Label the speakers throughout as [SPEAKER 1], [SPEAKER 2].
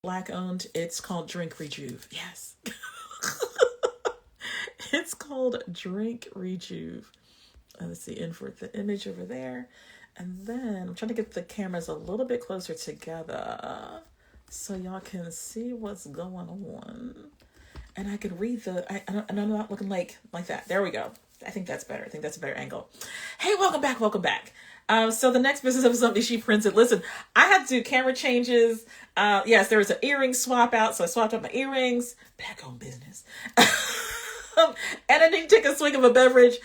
[SPEAKER 1] Black owned. It's called Drink Rejuve. Yes. It's called Drink Rejuve. Let's see, invert the image over there. And then I'm trying to get the cameras a little bit closer together so y'all can see what's going on. And I can read and I'm not looking like that. There we go. I think that's better. I think that's a better angle. Hey, welcome back. Welcome back. So the next business of something she printed. Listen, I had to do camera changes. Yes, there was an earring swap out. So I swapped out my earrings. Back on business. And I didn't take a swig of a beverage.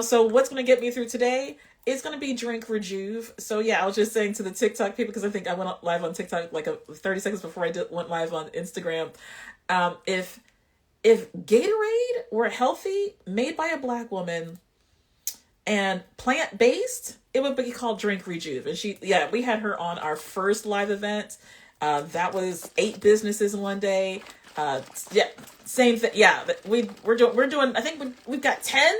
[SPEAKER 1] So what's going to get me through today is going to be Drink Rejuve. So yeah, I was just saying to the TikTok people, because I think I went live on TikTok like 30 seconds before I went live on Instagram. If Gatorade were healthy, made by a Black woman, and plant-based, it would be called Drink Rejuve. And we had her on our first live event. That was 8 businesses in one day. Same thing. Yeah, we're doing. I think we've got 10,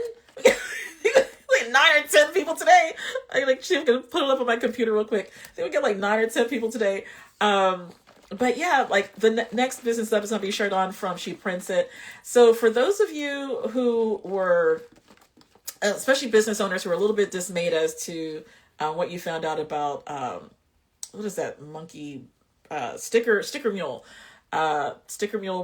[SPEAKER 1] like 9 or 10 people today. I'm gonna put it up on my computer real quick. I think we got like 9 or 10 people today. But yeah, like the next business up is gonna be Cher'Don from She Prints It. So for those of you who were, especially business owners who are a little bit dismayed as to what you found out about what is that monkey sticker mule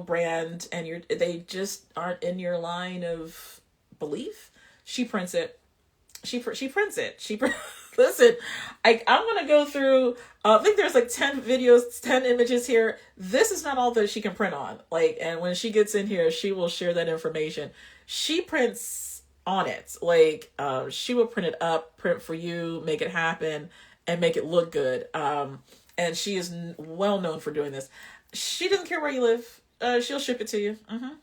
[SPEAKER 1] brand, and they just aren't in your line of belief. She prints it. She prints it. Listen, I'm gonna go through. I think there's like 10 videos, 10 images here. This is not all that she can print on. And when she gets in here, she will share that information. She prints on it. She will print it up, print for you, make it happen, and make it look good. And she is well known for doing this. She doesn't care where you live. She'll ship it to you. Mm-hmm.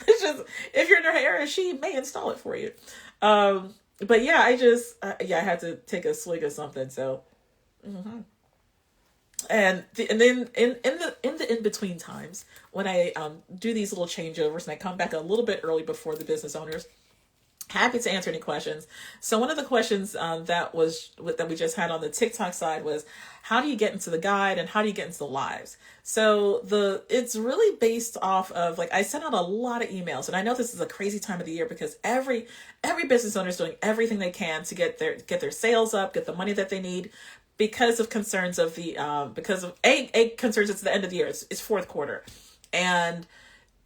[SPEAKER 1] It's just, if you're in her area, she may install it for you. But yeah, I had to take a swig of something. So, mm-hmm. And then in the in-between times when I do these little changeovers and I come back a little bit early before the business owners, happy to answer any questions. So one of the questions that we just had on the TikTok side was, how do you get into the guide and how do you get into the lives? So it's really based off of, I sent out a lot of emails, and I know this is a crazy time of the year because every business owner is doing everything they can to get their sales up, get the money that they need, because of concerns of concerns. It's the end of the year. It's fourth quarter, and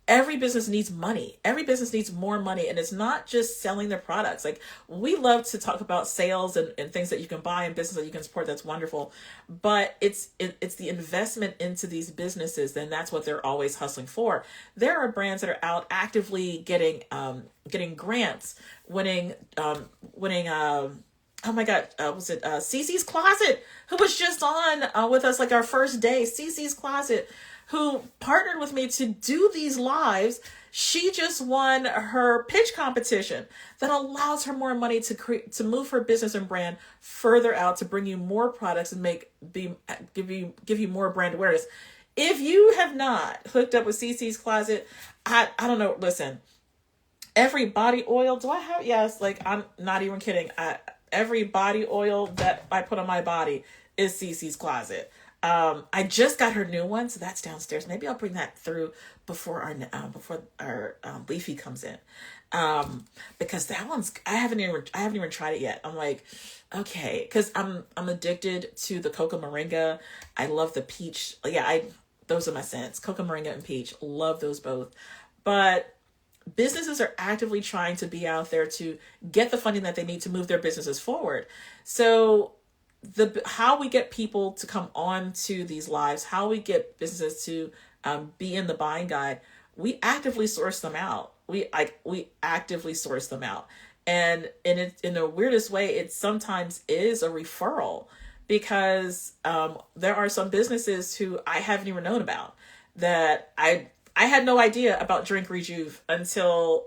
[SPEAKER 1] every business needs money. Every business needs more money. And it's not just selling their products. We love to talk about sales and things that you can buy and business that you can support. That's wonderful. But it's the investment into these businesses. And that's what they're always hustling for. There are brands that are out actively getting grants, winning, oh my God, was it Cece's Closet, who was just on with us our first day. Cece's Closet, who partnered with me to do these lives. She just won her pitch competition that allows her more money to move her business and brand further out, to bring you more products and give you more brand awareness. If you have not hooked up with Cece's Closet, I don't know. Listen, every body oil, do I have? Yes. I'm not even kidding. Every body oil that I put on my body is Cece's Closet. I just got her new one, so that's downstairs. Maybe I'll bring that through before our Leafy comes in, because that one's I haven't even tried it yet. I'm like, okay, because I'm addicted to the cocoa moringa. I love the peach. Yeah, those are my scents. Cocoa moringa and peach. Love those both. But businesses are actively trying to be out there to get the funding that they need to move their businesses forward. So how we get people to come on to these lives, how we get businesses to be in the buying guide, we actively source them out. We actively source them out. And in the weirdest way, it sometimes is a referral, because there are some businesses who I haven't even known about, that I had no idea about Drink Rejuve until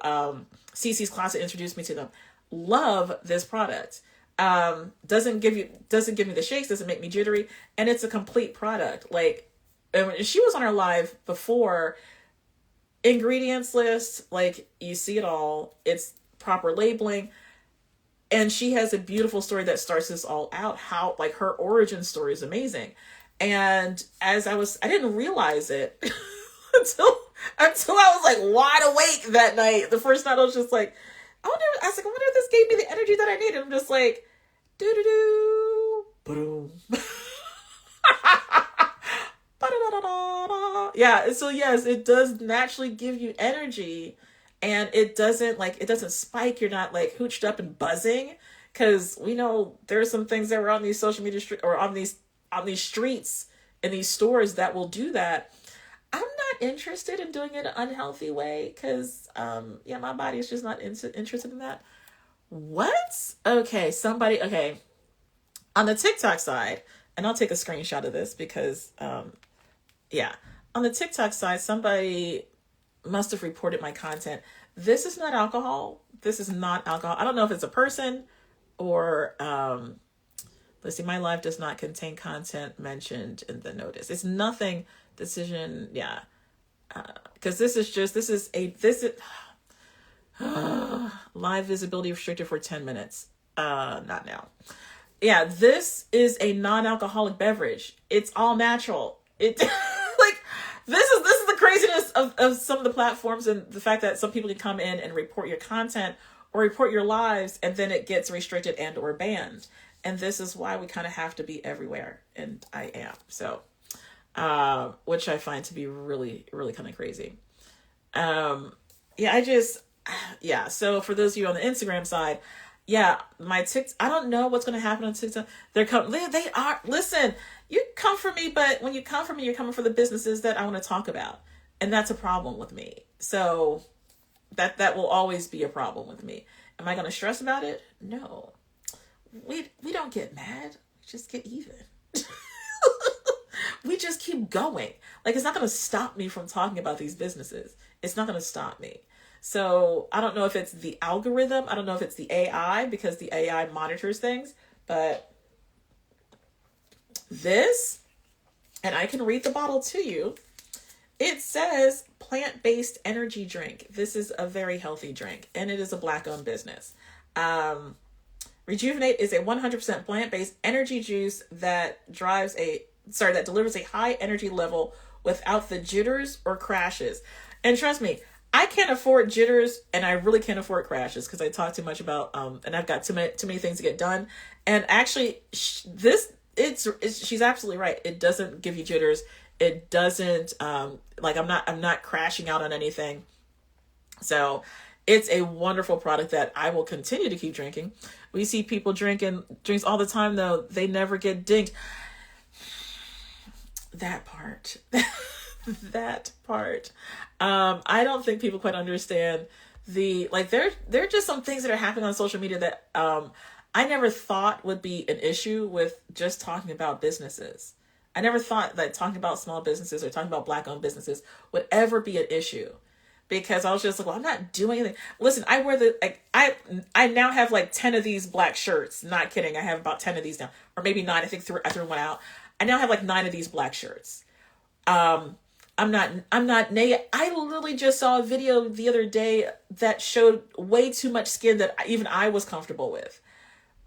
[SPEAKER 1] Cece's Closet introduced me to them. Love this product. Doesn't give me the shakes, doesn't make me jittery, and it's a complete product. And she was on our live before. Ingredients list, you see it all. It's proper labeling, and she has a beautiful story that starts this all out. How her origin story is amazing, And I didn't realize it until I was like wide awake that night. The first night I was just like, I was like, I wonder if this gave me the energy that I needed. I'm just like, doo doo doo, boom. Yeah, so yes, it does naturally give you energy, and it doesn't spike. You're not like hooched up and buzzing, because we know there are some things that were on these social media or on these streets in these stores that will do that. I'm not interested in doing it an unhealthy way, because my body is just not interested in that. What? Okay, on the TikTok side, and I'll take a screenshot of this because on the TikTok side, somebody must have reported my content. This is not alcohol. This is not alcohol. I don't know if it's a person or, let's see, my life does not contain content mentioned in the notice. It's nothing decision. Yeah. Cause this is live visibility restricted for 10 minutes. Not now. Yeah. This is a non-alcoholic beverage. It's all natural. It like, this is the craziness of some of the platforms, and the fact that some people can come in and report your content or report your lives, and then it gets restricted and or banned. And this is why we kind of have to be everywhere. And I am. So, which I find to be really, really kind of crazy. So for those of you on the Instagram side, my TikTok, I don't know what's going to happen on TikTok. They are, listen, you come for me, but when you come for me, you're coming for the businesses that I want to talk about. And that's a problem with me. So that will always be a problem with me. Am I going to stress about it? No. We don't get mad. We just get even. We just keep going. Like, it's not going to stop me from talking about these businesses. It's not going to stop me. So I don't know if it's the algorithm. I don't know if it's the AI, because the AI monitors things, but this, and I can read the bottle to you. It says plant-based energy drink. This is a very healthy drink, and it is a Black-owned business. Rejuvenate is a 100% plant-based energy juice that delivers a high energy level without the jitters or crashes. And trust me, I can't afford jitters, and I really can't afford crashes, because I talk too much about, and I've got too many things to get done. And actually, she's absolutely right. It doesn't give you jitters. It doesn't, I'm not crashing out on anything. So it's a wonderful product that I will continue to keep drinking. We see people drinking drinks all the time, though. They never get dinged. That part. That part. I don't think people quite understand there are just some things that are happening on social media that I never thought would be an issue with just talking about businesses. I never thought that talking about small businesses or talking about Black-owned businesses would ever be an issue, because I was just like, well, I'm not doing anything. Listen, I wear I now have like 10 of these black shirts. Not kidding. I have about 10 of these now, or maybe 9. I think I threw one out. I now have like 9 of these black shirts. I'm not naked. I literally just saw a video the other day that showed way too much skin that even I was comfortable with.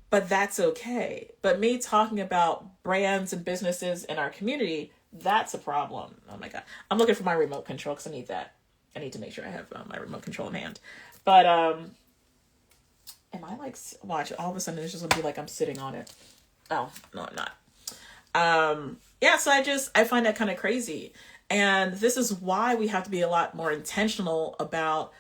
[SPEAKER 1] But that's okay. But me talking about brands and businesses in our community, that's a problem. Oh my God. I'm looking for my remote control, because I need that. I need to make sure I have my remote control in hand. But am I like, watch, all of a sudden it's just gonna be like I'm sitting on it. Oh, no, I'm not. So I find that kind of crazy. And this is why we have to be a lot more intentional about,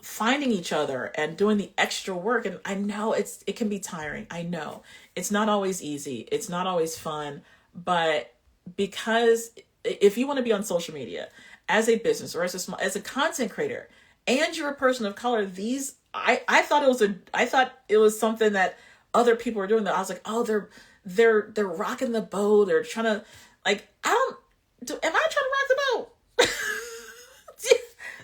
[SPEAKER 1] finding each other and doing the extra work. And I know it can be tiring. I know it's not always easy. It's not always fun, but because if you want to be on social media as a business or as a content creator, and you're a person of color, I thought it was something that other people were doing, that I was like, oh, they're rocking the boat. They're trying to, like, am I trying to rock the boat?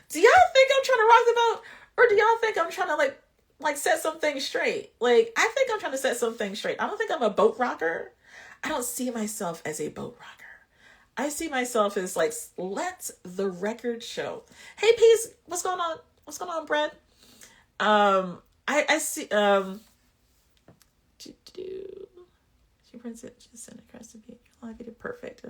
[SPEAKER 1] Do y'all think I'm trying to rock the boat? Or do y'all think I'm trying to like set some things straight? Like, I think I'm trying to set some things straight. I don't think I'm a boat rocker. I don't see myself as a boat rocker. I see myself as like, let the record show. Hey, Peace, what's going on? What's going on, Brett? I see, she prints it, just send it across to me. I get it perfect.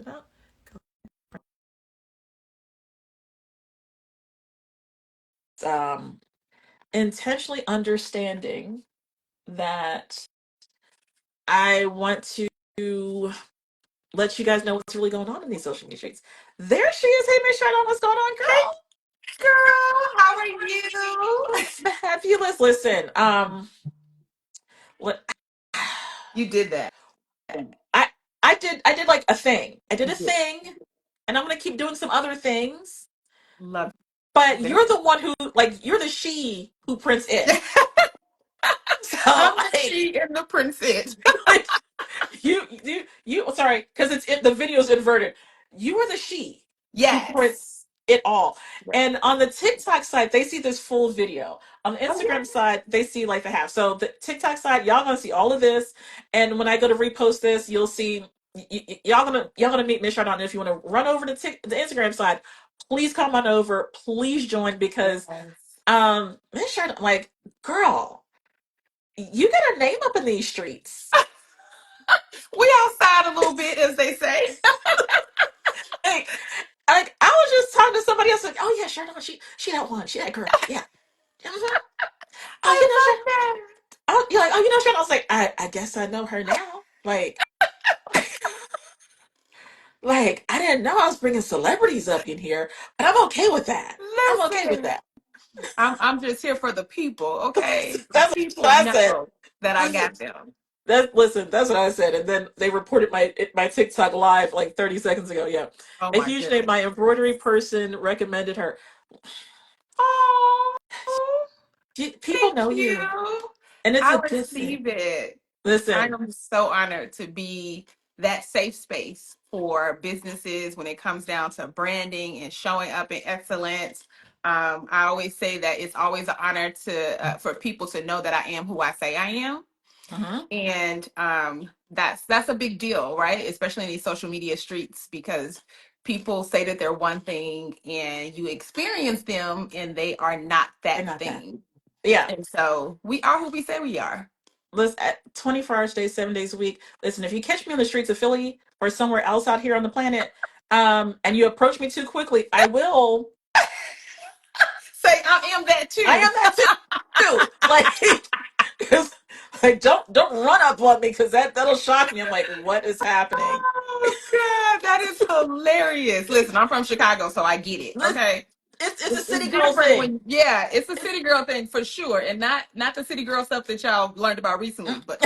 [SPEAKER 1] Um, intentionally understanding that I want to let you guys know what's really going on in these social media streets. There she is. Hey, Miss Cher'Don, what's going on,
[SPEAKER 2] Hey,
[SPEAKER 1] girl?
[SPEAKER 2] girl, how are you?
[SPEAKER 1] Fabulous. Listen, what
[SPEAKER 2] You did that.
[SPEAKER 1] I I did like a thing. I did
[SPEAKER 2] You
[SPEAKER 1] a
[SPEAKER 2] did.
[SPEAKER 1] thing, and I'm gonna keep doing some other things.
[SPEAKER 2] Love
[SPEAKER 1] But
[SPEAKER 2] it.
[SPEAKER 1] you're the one who, like, you're the she who prints it. So
[SPEAKER 2] I'm the she and the princess.
[SPEAKER 1] like, sorry, because the video's inverted. You are the she who
[SPEAKER 2] Yes.
[SPEAKER 1] prints it all.
[SPEAKER 2] Yes.
[SPEAKER 1] And on the TikTok side, they see this full video. On the
[SPEAKER 2] Okay.
[SPEAKER 1] Instagram side, they see like the half. So the TikTok side, y'all gonna see all of this. And when I go to repost this, you'll see y'all gonna meet Miss Cher'Don. If you want to run over to the Instagram side, please come on over. Please join because
[SPEAKER 2] Yes.
[SPEAKER 1] Miss Cher'Don, like, girl, you got a name up in these streets.
[SPEAKER 2] We outside a little bit, as they say.
[SPEAKER 1] Like, I was just talking to somebody else, like, oh yeah, sure, no, she that one, she that girl, yeah. Mhm. Oh,
[SPEAKER 2] I
[SPEAKER 1] sure.
[SPEAKER 2] love that.
[SPEAKER 1] Oh, you're like, oh, sure. I was like, I guess I know her now. Like I didn't know I was bringing celebrities up in here, but I'm okay with that. I'm okay with
[SPEAKER 2] Listen,
[SPEAKER 1] that.
[SPEAKER 2] I'm just here for the people, okay? The
[SPEAKER 1] That's
[SPEAKER 2] people
[SPEAKER 1] what I said.
[SPEAKER 2] know that I
[SPEAKER 1] Listen,
[SPEAKER 2] got them.
[SPEAKER 1] that's what I said. And then they reported my TikTok live like 30 seconds ago. Yeah,
[SPEAKER 2] Oh
[SPEAKER 1] a
[SPEAKER 2] my
[SPEAKER 1] huge name.
[SPEAKER 2] goodness.
[SPEAKER 1] My embroidery person recommended her.
[SPEAKER 2] Oh,
[SPEAKER 1] People
[SPEAKER 2] thank
[SPEAKER 1] know you,
[SPEAKER 2] you.
[SPEAKER 1] and it's
[SPEAKER 2] I
[SPEAKER 1] a good thing.
[SPEAKER 2] receive it. I
[SPEAKER 1] Listen.
[SPEAKER 2] am so honored to be that safe space for businesses when it comes down to branding and showing up in excellence. I always say that it's always an honor to for people to know that I am who I say I am,
[SPEAKER 1] Mhm.
[SPEAKER 2] and that's a big deal, right? Especially in these social media streets because people say that they're one thing and you experience them and they are not
[SPEAKER 1] They're
[SPEAKER 2] that
[SPEAKER 1] not that.
[SPEAKER 2] thing.
[SPEAKER 1] Yeah.
[SPEAKER 2] And so we are who we say we are.
[SPEAKER 1] Listen, at 24 hours a day, 7 days a week. Listen, if you catch me on the streets of Philly or somewhere else out here on the planet, and you approach me too quickly, I will.
[SPEAKER 2] Say I am that
[SPEAKER 1] I
[SPEAKER 2] too.
[SPEAKER 1] am that too. Like, 'cause, like, don't run up on me because that'll shock me. I'm like, what is happening?
[SPEAKER 2] Oh God, that is hilarious. Listen, I'm from Chicago, so I get it.
[SPEAKER 1] Listen,
[SPEAKER 2] Okay.
[SPEAKER 1] it's a
[SPEAKER 2] It's
[SPEAKER 1] city girl
[SPEAKER 2] different
[SPEAKER 1] thing.
[SPEAKER 2] when it's a city girl thing for sure. And not the city girl stuff that y'all learned about recently, but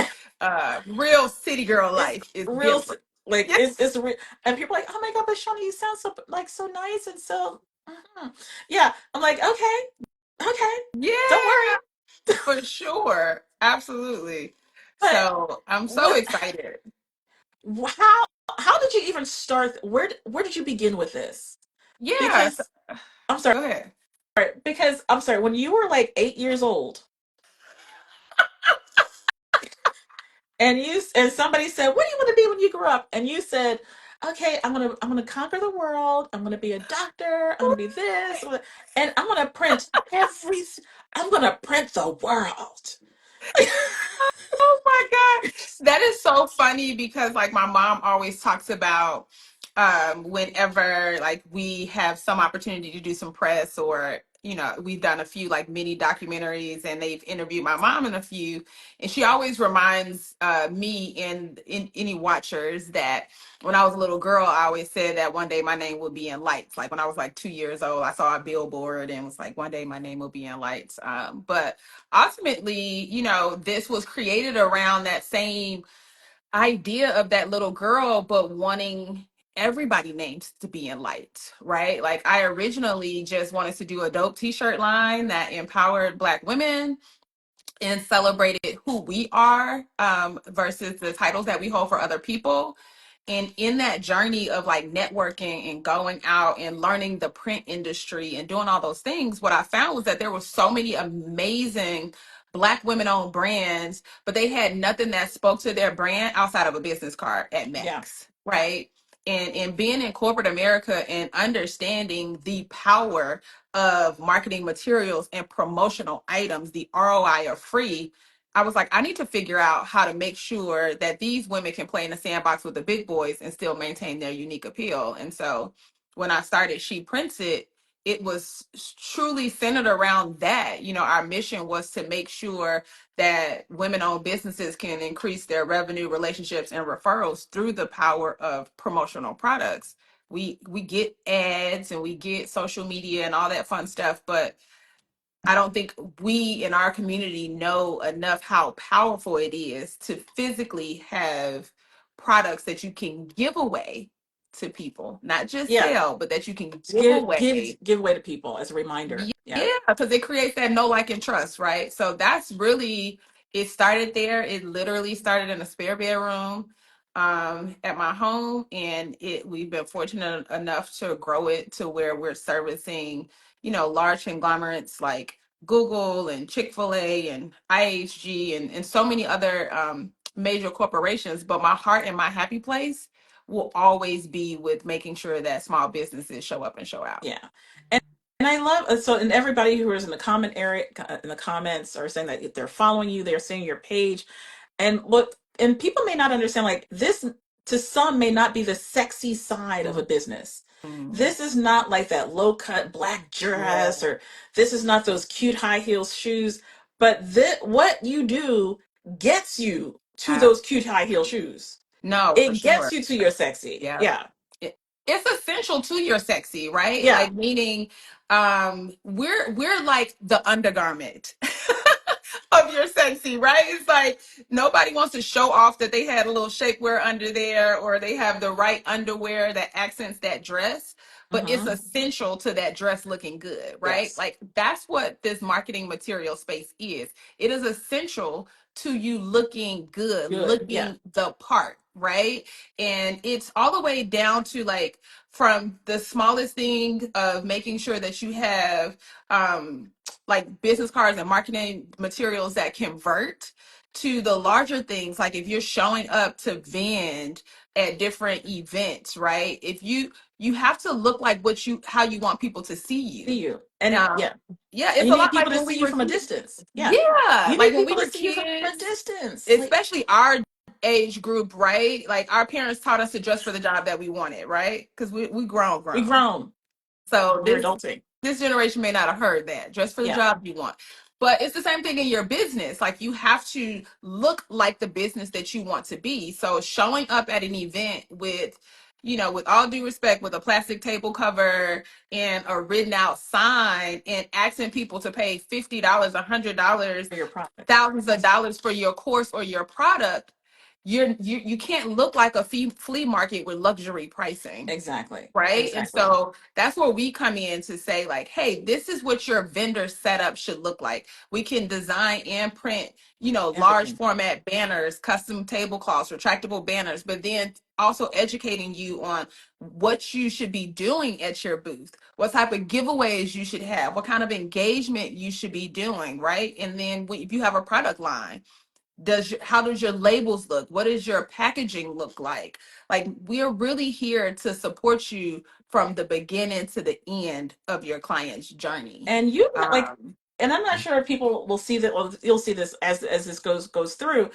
[SPEAKER 2] real city girl
[SPEAKER 1] It's
[SPEAKER 2] life is
[SPEAKER 1] real.
[SPEAKER 2] different.
[SPEAKER 1] Like
[SPEAKER 2] Yes.
[SPEAKER 1] it's real. And people are like, oh my god, but Shawnee, you sound so like so nice and so. Mhm. Yeah, I'm like, okay, don't
[SPEAKER 2] Yeah,
[SPEAKER 1] worry.
[SPEAKER 2] for sure. Absolutely.
[SPEAKER 1] But
[SPEAKER 2] So I'm so
[SPEAKER 1] what?
[SPEAKER 2] excited.
[SPEAKER 1] How how did you even start? Where did you begin with this?
[SPEAKER 2] Yes.
[SPEAKER 1] Because I'm sorry,
[SPEAKER 2] Go ahead.
[SPEAKER 1] because I'm sorry. When you were like 8 years old, and somebody said, "What do you want to be when you grow up?" And you said, "Okay, I'm gonna conquer the world. I'm gonna be a doctor. I'm gonna be this, and I'm gonna print every. I'm gonna print the world."
[SPEAKER 2] Oh my God. That is so funny because like my mom always talks about whenever like we have some opportunity to do some press or we've done a few like mini documentaries and they've interviewed my mom in a few and she always reminds me and in any watchers that when I was a little girl I always said that one day my name would be in lights. Like when I was like 2 years old I saw a billboard and was like one day my name will be in lights. But ultimately, this was created around that same idea of that little girl, but wanting everybody names to be in light, right? Like I originally just wanted to do a dope t-shirt line that empowered Black women and celebrated who we are versus the titles that we hold for other people. And in that journey of like networking and going out and learning the print industry and doing all those things, what I found was that there were so many amazing Black women owned brands, but they had nothing that spoke to their brand outside of a business card at
[SPEAKER 1] Yeah,
[SPEAKER 2] max, right? And being in corporate America and understanding the power of marketing materials and promotional items, the ROI are free. I was like, I need to figure out how to make sure that these women can play in the sandbox with the big boys and still maintain their unique appeal. And so when I started She Prints It, it was truly centered around that. You know, our mission was to make sure that women-owned businesses can increase their revenue, relationships, and referrals through the power of promotional products. We get ads and we get social media and all that fun stuff, but I don't think we in our community know enough how powerful it is to physically have products that you can give away to people, not just
[SPEAKER 1] Yeah,
[SPEAKER 2] sell, but that you can
[SPEAKER 1] to
[SPEAKER 2] give away.
[SPEAKER 1] give away to people as a reminder.
[SPEAKER 2] Yeah,
[SPEAKER 1] Yeah,
[SPEAKER 2] because it creates that know, like, and trust, right? So that's really, it started there. It literally started in a spare bedroom at my home, and we've been fortunate enough to grow it to where we're servicing, you know, large conglomerates like Google and Chick-fil-A and IHG and so many other major corporations. But my heart and my happy place will always be with making sure that small businesses show up and show out.
[SPEAKER 1] yeah. And I love so, and everybody who is in the comment area in the comments are saying that they're following you, they're seeing your page, and what and people may not understand like this to some may not be the sexy side of a business.
[SPEAKER 2] Mhm.
[SPEAKER 1] This is not like that low cut black
[SPEAKER 2] Yeah.
[SPEAKER 1] dress, or this is not those cute high heels shoes, but what you do gets you to
[SPEAKER 2] I,
[SPEAKER 1] those cute high heel shoes.
[SPEAKER 2] no, for
[SPEAKER 1] It gets
[SPEAKER 2] sure.
[SPEAKER 1] you to your sexy.
[SPEAKER 2] Yeah.
[SPEAKER 1] Yeah.
[SPEAKER 2] It's essential to your sexy, right?
[SPEAKER 1] Yeah.
[SPEAKER 2] Like meaning we're like the undergarment of your sexy, right? It's like nobody wants to show off that they had a little shapewear under there or they have the right underwear that accents that dress, but it's
[SPEAKER 1] Hmm.
[SPEAKER 2] essential to that dress looking good, right?
[SPEAKER 1] Yes.
[SPEAKER 2] Like that's what this marketing material space is. It is essential to you looking good,
[SPEAKER 1] Good. Yeah.
[SPEAKER 2] looking the part, right? And it's all the way down to like from the smallest thing of making sure that you have like business cards and marketing materials that convert to the larger things, like if you're showing up to vend at different events, right? If you have to look like what you how you want people to see
[SPEAKER 1] See
[SPEAKER 2] you.
[SPEAKER 1] you. And
[SPEAKER 2] um
[SPEAKER 1] yeah.
[SPEAKER 2] yeah,
[SPEAKER 1] And
[SPEAKER 2] it's
[SPEAKER 1] you
[SPEAKER 2] a
[SPEAKER 1] need
[SPEAKER 2] lot like
[SPEAKER 1] people to
[SPEAKER 2] when
[SPEAKER 1] see
[SPEAKER 2] we
[SPEAKER 1] you
[SPEAKER 2] were
[SPEAKER 1] from a
[SPEAKER 2] kids.
[SPEAKER 1] distance. Yeah.
[SPEAKER 2] Yeah,
[SPEAKER 1] You
[SPEAKER 2] like
[SPEAKER 1] need
[SPEAKER 2] when we
[SPEAKER 1] people to
[SPEAKER 2] were
[SPEAKER 1] see you from a
[SPEAKER 2] kids,
[SPEAKER 1] distance. Like,
[SPEAKER 2] especially our age group, right? Like our parents taught us to dress for the job that we wanted, right? Because we
[SPEAKER 1] we
[SPEAKER 2] grown.
[SPEAKER 1] grown.
[SPEAKER 2] So
[SPEAKER 1] We're adulting.
[SPEAKER 2] this generation may not have heard that. Dress for the
[SPEAKER 1] Yeah.
[SPEAKER 2] job you want. But it's the same thing in your business. Like you have to look like the business that you want to be. So showing up at an event with, you know, with all due respect, with a plastic table cover and a written out sign and asking people to pay $50, $100,
[SPEAKER 1] For your product.
[SPEAKER 2] thousands of dollars for your course or your product, you can't look like a flea market with luxury pricing,
[SPEAKER 1] Exactly.
[SPEAKER 2] right? And
[SPEAKER 1] Exactly.
[SPEAKER 2] so that's where we come in to say like, hey, this is what your vendor setup should look like. We can design and print, you know, large
[SPEAKER 1] Everything.
[SPEAKER 2] format banners, custom tablecloths, retractable banners, but then also educating you on what you should be doing at your booth, what type of giveaways you should have, what kind of engagement you should be doing, right? And then if you have a product line, how does your labels look, what does your packaging look like we're really here to support you from the beginning to the end of your client's journey.
[SPEAKER 1] And you like,
[SPEAKER 2] um
[SPEAKER 1] and I'm not sure if people will see that. Well, you'll see this as this goes through.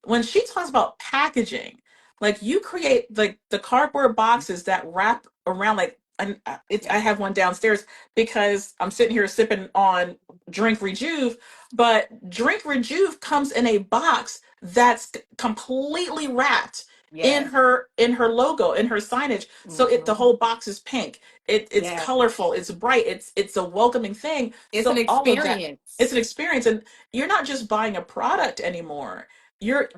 [SPEAKER 1] When she talks about packaging, like you create like the cardboard boxes that wrap around like. And it's I
[SPEAKER 2] yeah,
[SPEAKER 1] have one downstairs because I'm sitting here sipping on Drink Rejuve, but Drink Rejuve comes in a box that's completely wrapped
[SPEAKER 2] yeah,
[SPEAKER 1] in her logo, in her signage. So the
[SPEAKER 2] mhm,
[SPEAKER 1] whole box is pink. It's
[SPEAKER 2] yeah,
[SPEAKER 1] colorful, it's bright, it's a welcoming thing.
[SPEAKER 2] it's an
[SPEAKER 1] So all of that, it's
[SPEAKER 2] experience.
[SPEAKER 1] an experience, and you're not just buying a product anymore. You're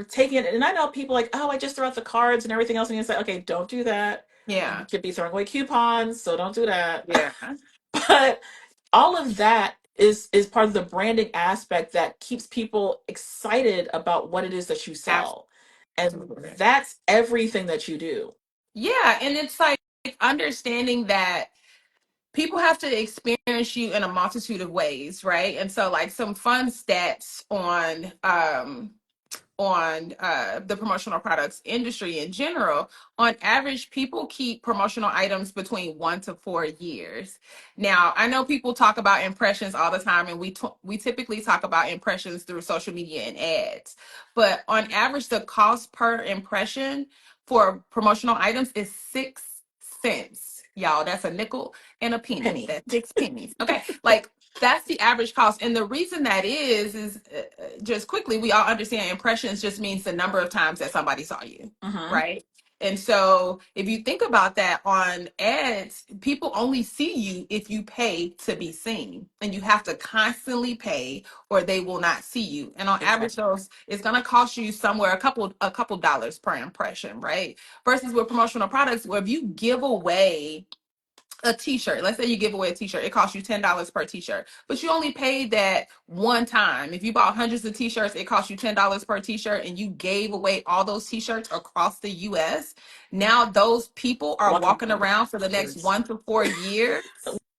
[SPEAKER 1] taking it, and I know people like, oh, I just throw out the cards and everything else, and you say, okay, don't do that. You
[SPEAKER 2] Yeah,
[SPEAKER 1] could be throwing away coupons, so don't do that.
[SPEAKER 2] yeah,
[SPEAKER 1] But all of that is part of the branding aspect that keeps people excited about what it is that you sell, and
[SPEAKER 2] absolutely.
[SPEAKER 1] that's everything that you do.
[SPEAKER 2] Yeah, and it's like understanding that people have to experience you in a multitude of ways, right? And so like some fun stats on the promotional products industry in general, on average, people keep promotional items between 1 to 4 years. Now, I know people talk about impressions all the time, and we typically talk about impressions through social media and ads. But on average, the cost per impression for promotional items is 6 cents. Y'all, that's a nickel and a penny.
[SPEAKER 1] Penny.
[SPEAKER 2] That's 6 pennies. Okay, like that's the average cost. And the reason that is just quickly, we all understand impressions just means the number of times that somebody saw you,
[SPEAKER 1] Mm-hmm.
[SPEAKER 2] right? And so if you think about that on ads, people only see you if you pay to be seen. And you have to constantly pay or they will not see you. And on average,
[SPEAKER 1] Exactly.
[SPEAKER 2] those it's gonna cost you somewhere a couple dollars per impression, right? Versus with promotional products, where if you give away a t-shirt, let's say you give away a t-shirt, it costs you $10 per t-shirt, but you only paid that one time. If you bought hundreds of t-shirts, it costs you $10 per t-shirt, and you gave away all those t-shirts across the US. Now those people are
[SPEAKER 1] Walking
[SPEAKER 2] walking
[SPEAKER 1] around with
[SPEAKER 2] around for the next
[SPEAKER 1] t-shirts
[SPEAKER 2] 1 to 4 years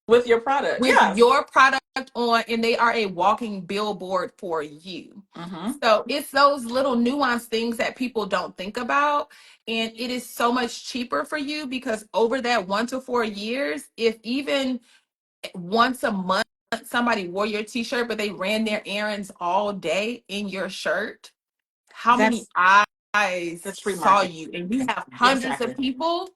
[SPEAKER 1] with your product.
[SPEAKER 2] with
[SPEAKER 1] Yes.
[SPEAKER 2] your product on, and they are a walking billboard for you.
[SPEAKER 1] Mm-hmm.
[SPEAKER 2] So it's those little nuanced things that people don't think about. And it is so much cheaper for you because over that 1 to 4 years, if even once a month somebody wore your t-shirt, but they ran their errands all day in your shirt, how many
[SPEAKER 1] That's
[SPEAKER 2] eyes
[SPEAKER 1] free
[SPEAKER 2] saw
[SPEAKER 1] marketing.
[SPEAKER 2] you? And you have hundreds of
[SPEAKER 1] Exactly.
[SPEAKER 2] people,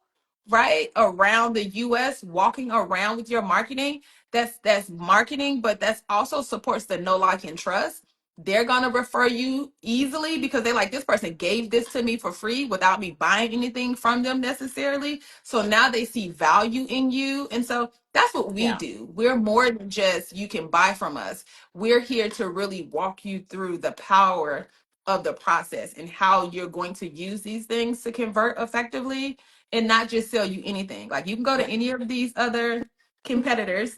[SPEAKER 2] right, around the US walking around with your marketing. That's marketing, but that's also supports the no like and trust. They're gonna refer you easily because they're like, this person gave this to me for free without me buying anything from them necessarily. So now they see value in you. And so that's what we
[SPEAKER 1] Yeah.
[SPEAKER 2] do. We're more than just you can buy from us. We're here to really walk you through the power of the process and how you're going to use these things to convert effectively and not just sell you anything. Like you can go to
[SPEAKER 1] Right.
[SPEAKER 2] any of these other competitors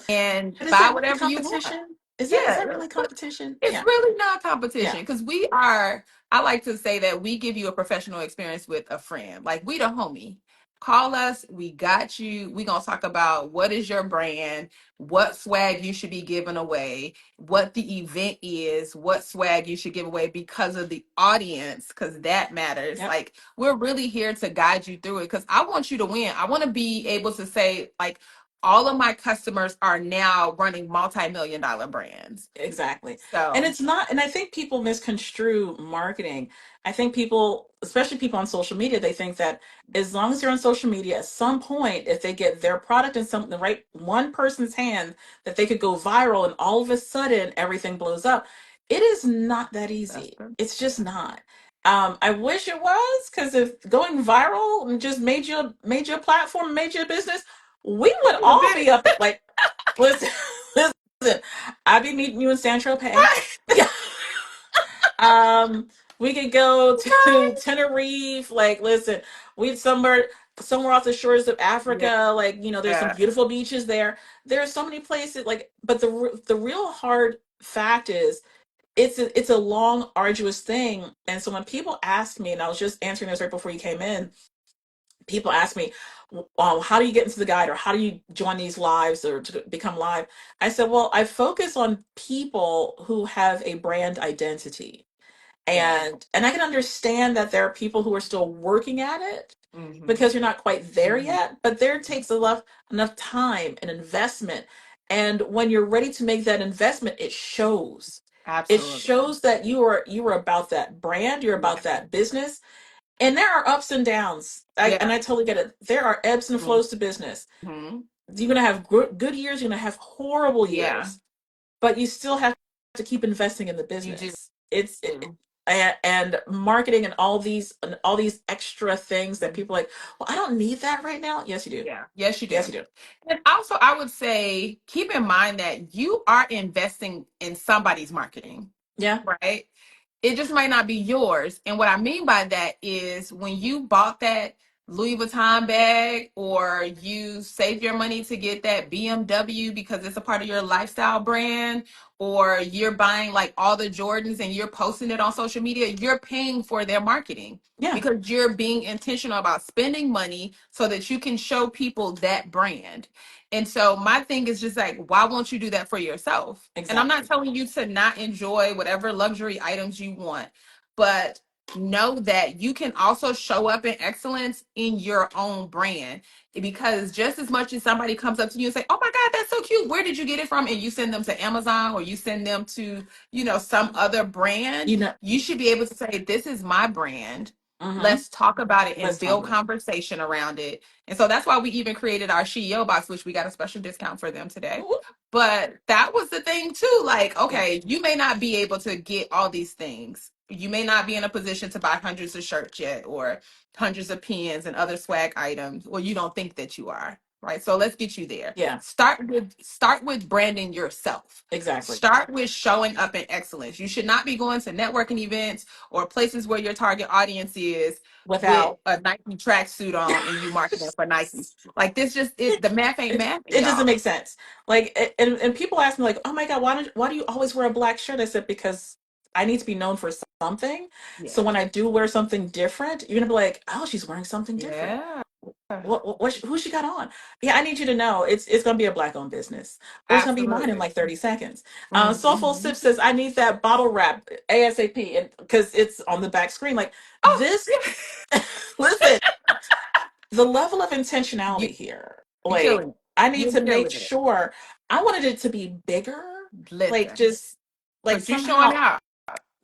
[SPEAKER 2] and
[SPEAKER 1] But is
[SPEAKER 2] buy
[SPEAKER 1] that really
[SPEAKER 2] whatever you want.
[SPEAKER 1] competition? Is
[SPEAKER 2] Yeah,
[SPEAKER 1] that really competition?
[SPEAKER 2] it's
[SPEAKER 1] Yeah.
[SPEAKER 2] really not competition
[SPEAKER 1] Yeah.
[SPEAKER 2] because I like to say that we give you a professional experience with a friend. Like we the homie. Call us, we got you. We gonna talk about what is your brand, what swag you should be giving away, what the event is, what swag you should give away because of the audience, because that matters.
[SPEAKER 1] Yep.
[SPEAKER 2] Like we're really here to guide you through it because I want you to win. I want to be able to say, like, all of my customers are now running multi-million dollar brands.
[SPEAKER 1] Exactly. And
[SPEAKER 2] So
[SPEAKER 1] it's not, and I think people misconstrue marketing. I think people, especially people on social media, they think that as long as they're on social media, at some point, if they get their product in the right one person's hand, that they could go viral and all of a sudden everything blows up. It is not that
[SPEAKER 2] that's
[SPEAKER 1] easy.
[SPEAKER 2] true.
[SPEAKER 1] It's just not. I wish it was, because if going viral and just made your platform, made your business, we would
[SPEAKER 2] You
[SPEAKER 1] all
[SPEAKER 2] did
[SPEAKER 1] be up like, listen, listen, I'd be meeting you in San Tropez.
[SPEAKER 2] it.
[SPEAKER 1] um, we could go to
[SPEAKER 2] Right.
[SPEAKER 1] Tenerife. Like, listen, we somewhere off the shores of
[SPEAKER 2] Yeah.
[SPEAKER 1] Africa. Like, there's some beautiful beaches there. There are so many places. Like, but the real hard fact is it's a long, arduous thing. And so when people ask me, and I was just answering this right before you came in, people ask me, how do you get into the guide, or how do you join these lives or to become live? I said, well, I focus on people who have a brand identity,
[SPEAKER 2] Yeah.
[SPEAKER 1] and I can understand that there are people who are still working at it
[SPEAKER 2] Hmm.
[SPEAKER 1] because you're not quite there
[SPEAKER 2] Hmm.
[SPEAKER 1] yet, but there takes enough time and investment. And when you're ready to make that investment, it shows. It
[SPEAKER 2] Absolutely.
[SPEAKER 1] shows that you are about that brand, you're
[SPEAKER 2] Yeah.
[SPEAKER 1] about that business. And there are ups and downs.
[SPEAKER 2] Yeah.
[SPEAKER 1] I totally get it. There are ebbs and flows to business.
[SPEAKER 2] Hmm.
[SPEAKER 1] You're going to have good years, you're going to have horrible
[SPEAKER 2] Yeah.
[SPEAKER 1] years, but you still have to keep investing in the
[SPEAKER 2] You do.
[SPEAKER 1] business. And marketing and all these extra things that people are like, well, I don't need that right now. Yes, you do.
[SPEAKER 2] Yeah. Yes, you
[SPEAKER 1] Yes,
[SPEAKER 2] do.
[SPEAKER 1] you do.
[SPEAKER 2] And also, I would say keep in mind that you are investing in somebody's marketing,
[SPEAKER 1] Yeah.
[SPEAKER 2] right? It just might not be yours. And what I mean by that is when you bought that Louis Vuitton bag, or you save your money to get that BMW because it's a part of your lifestyle brand, or you're buying like all the Jordans and you're posting it on social media, you're paying for their marketing
[SPEAKER 1] Yeah,
[SPEAKER 2] because you're being intentional about spending money so that you can show people that brand. And so my thing is just like, why won't you do that for yourself? And I'm not
[SPEAKER 1] exactly.
[SPEAKER 2] telling you to not enjoy whatever luxury items you want, but know that you can also show up in excellence in your own brand, because just as much as somebody comes up to you and say, oh my god, that's so cute, where did you get it from, and you send them to Amazon or you send them to, some other brand,
[SPEAKER 1] You know,
[SPEAKER 2] you should be able to say, this is my brand,
[SPEAKER 1] mm-hmm.
[SPEAKER 2] let's talk about it and
[SPEAKER 1] Let's talk
[SPEAKER 2] build
[SPEAKER 1] about it.
[SPEAKER 2] conversation around it. And so that's why we even created our CEO box, which we got a special discount for them today.
[SPEAKER 1] Ooh,
[SPEAKER 2] But that was the thing too. Like,
[SPEAKER 1] yeah,
[SPEAKER 2] okay, you may not be able to get all these things. You may not be in a position to buy hundreds of shirts yet, or hundreds of pens and other swag items, or you don't think that you are. Right. So let's get you there.
[SPEAKER 1] yeah,
[SPEAKER 2] Start with branding yourself.
[SPEAKER 1] exactly.
[SPEAKER 2] Start with showing up in excellence. You should not be going to networking events or places where your target audience is with
[SPEAKER 1] Without
[SPEAKER 2] a Nike tracksuit on and you marketing for Nike. Like, this just the math ain't
[SPEAKER 1] it,
[SPEAKER 2] mathing,
[SPEAKER 1] it doesn't
[SPEAKER 2] y'all.
[SPEAKER 1] make sense. Like, and people ask me like, oh my god, why do you always wear a black shirt? I said because I need to be known for something. So
[SPEAKER 2] Yeah.
[SPEAKER 1] when I do wear something different, you're gonna be like, oh, she's wearing something different.
[SPEAKER 2] Yeah.
[SPEAKER 1] Who she got on? Yeah, I need you to know it's gonna be a black owned business, or it's gonna be mine in
[SPEAKER 2] Absolutely.
[SPEAKER 1] like 30 seconds. Soulful
[SPEAKER 2] Hmm.
[SPEAKER 1] Sip says I need that bottle wrap ASAP, and because it's on the back screen. Like
[SPEAKER 2] Oh,
[SPEAKER 1] this, listen, the level of
[SPEAKER 2] you
[SPEAKER 1] intentionality here.
[SPEAKER 2] you're
[SPEAKER 1] Like
[SPEAKER 2] killing it.
[SPEAKER 1] I need
[SPEAKER 2] You're
[SPEAKER 1] to make
[SPEAKER 2] killing it.
[SPEAKER 1] sure. I wanted it to be bigger, like
[SPEAKER 2] Listen,
[SPEAKER 1] just like
[SPEAKER 2] but you showing
[SPEAKER 1] somehow.
[SPEAKER 2] out.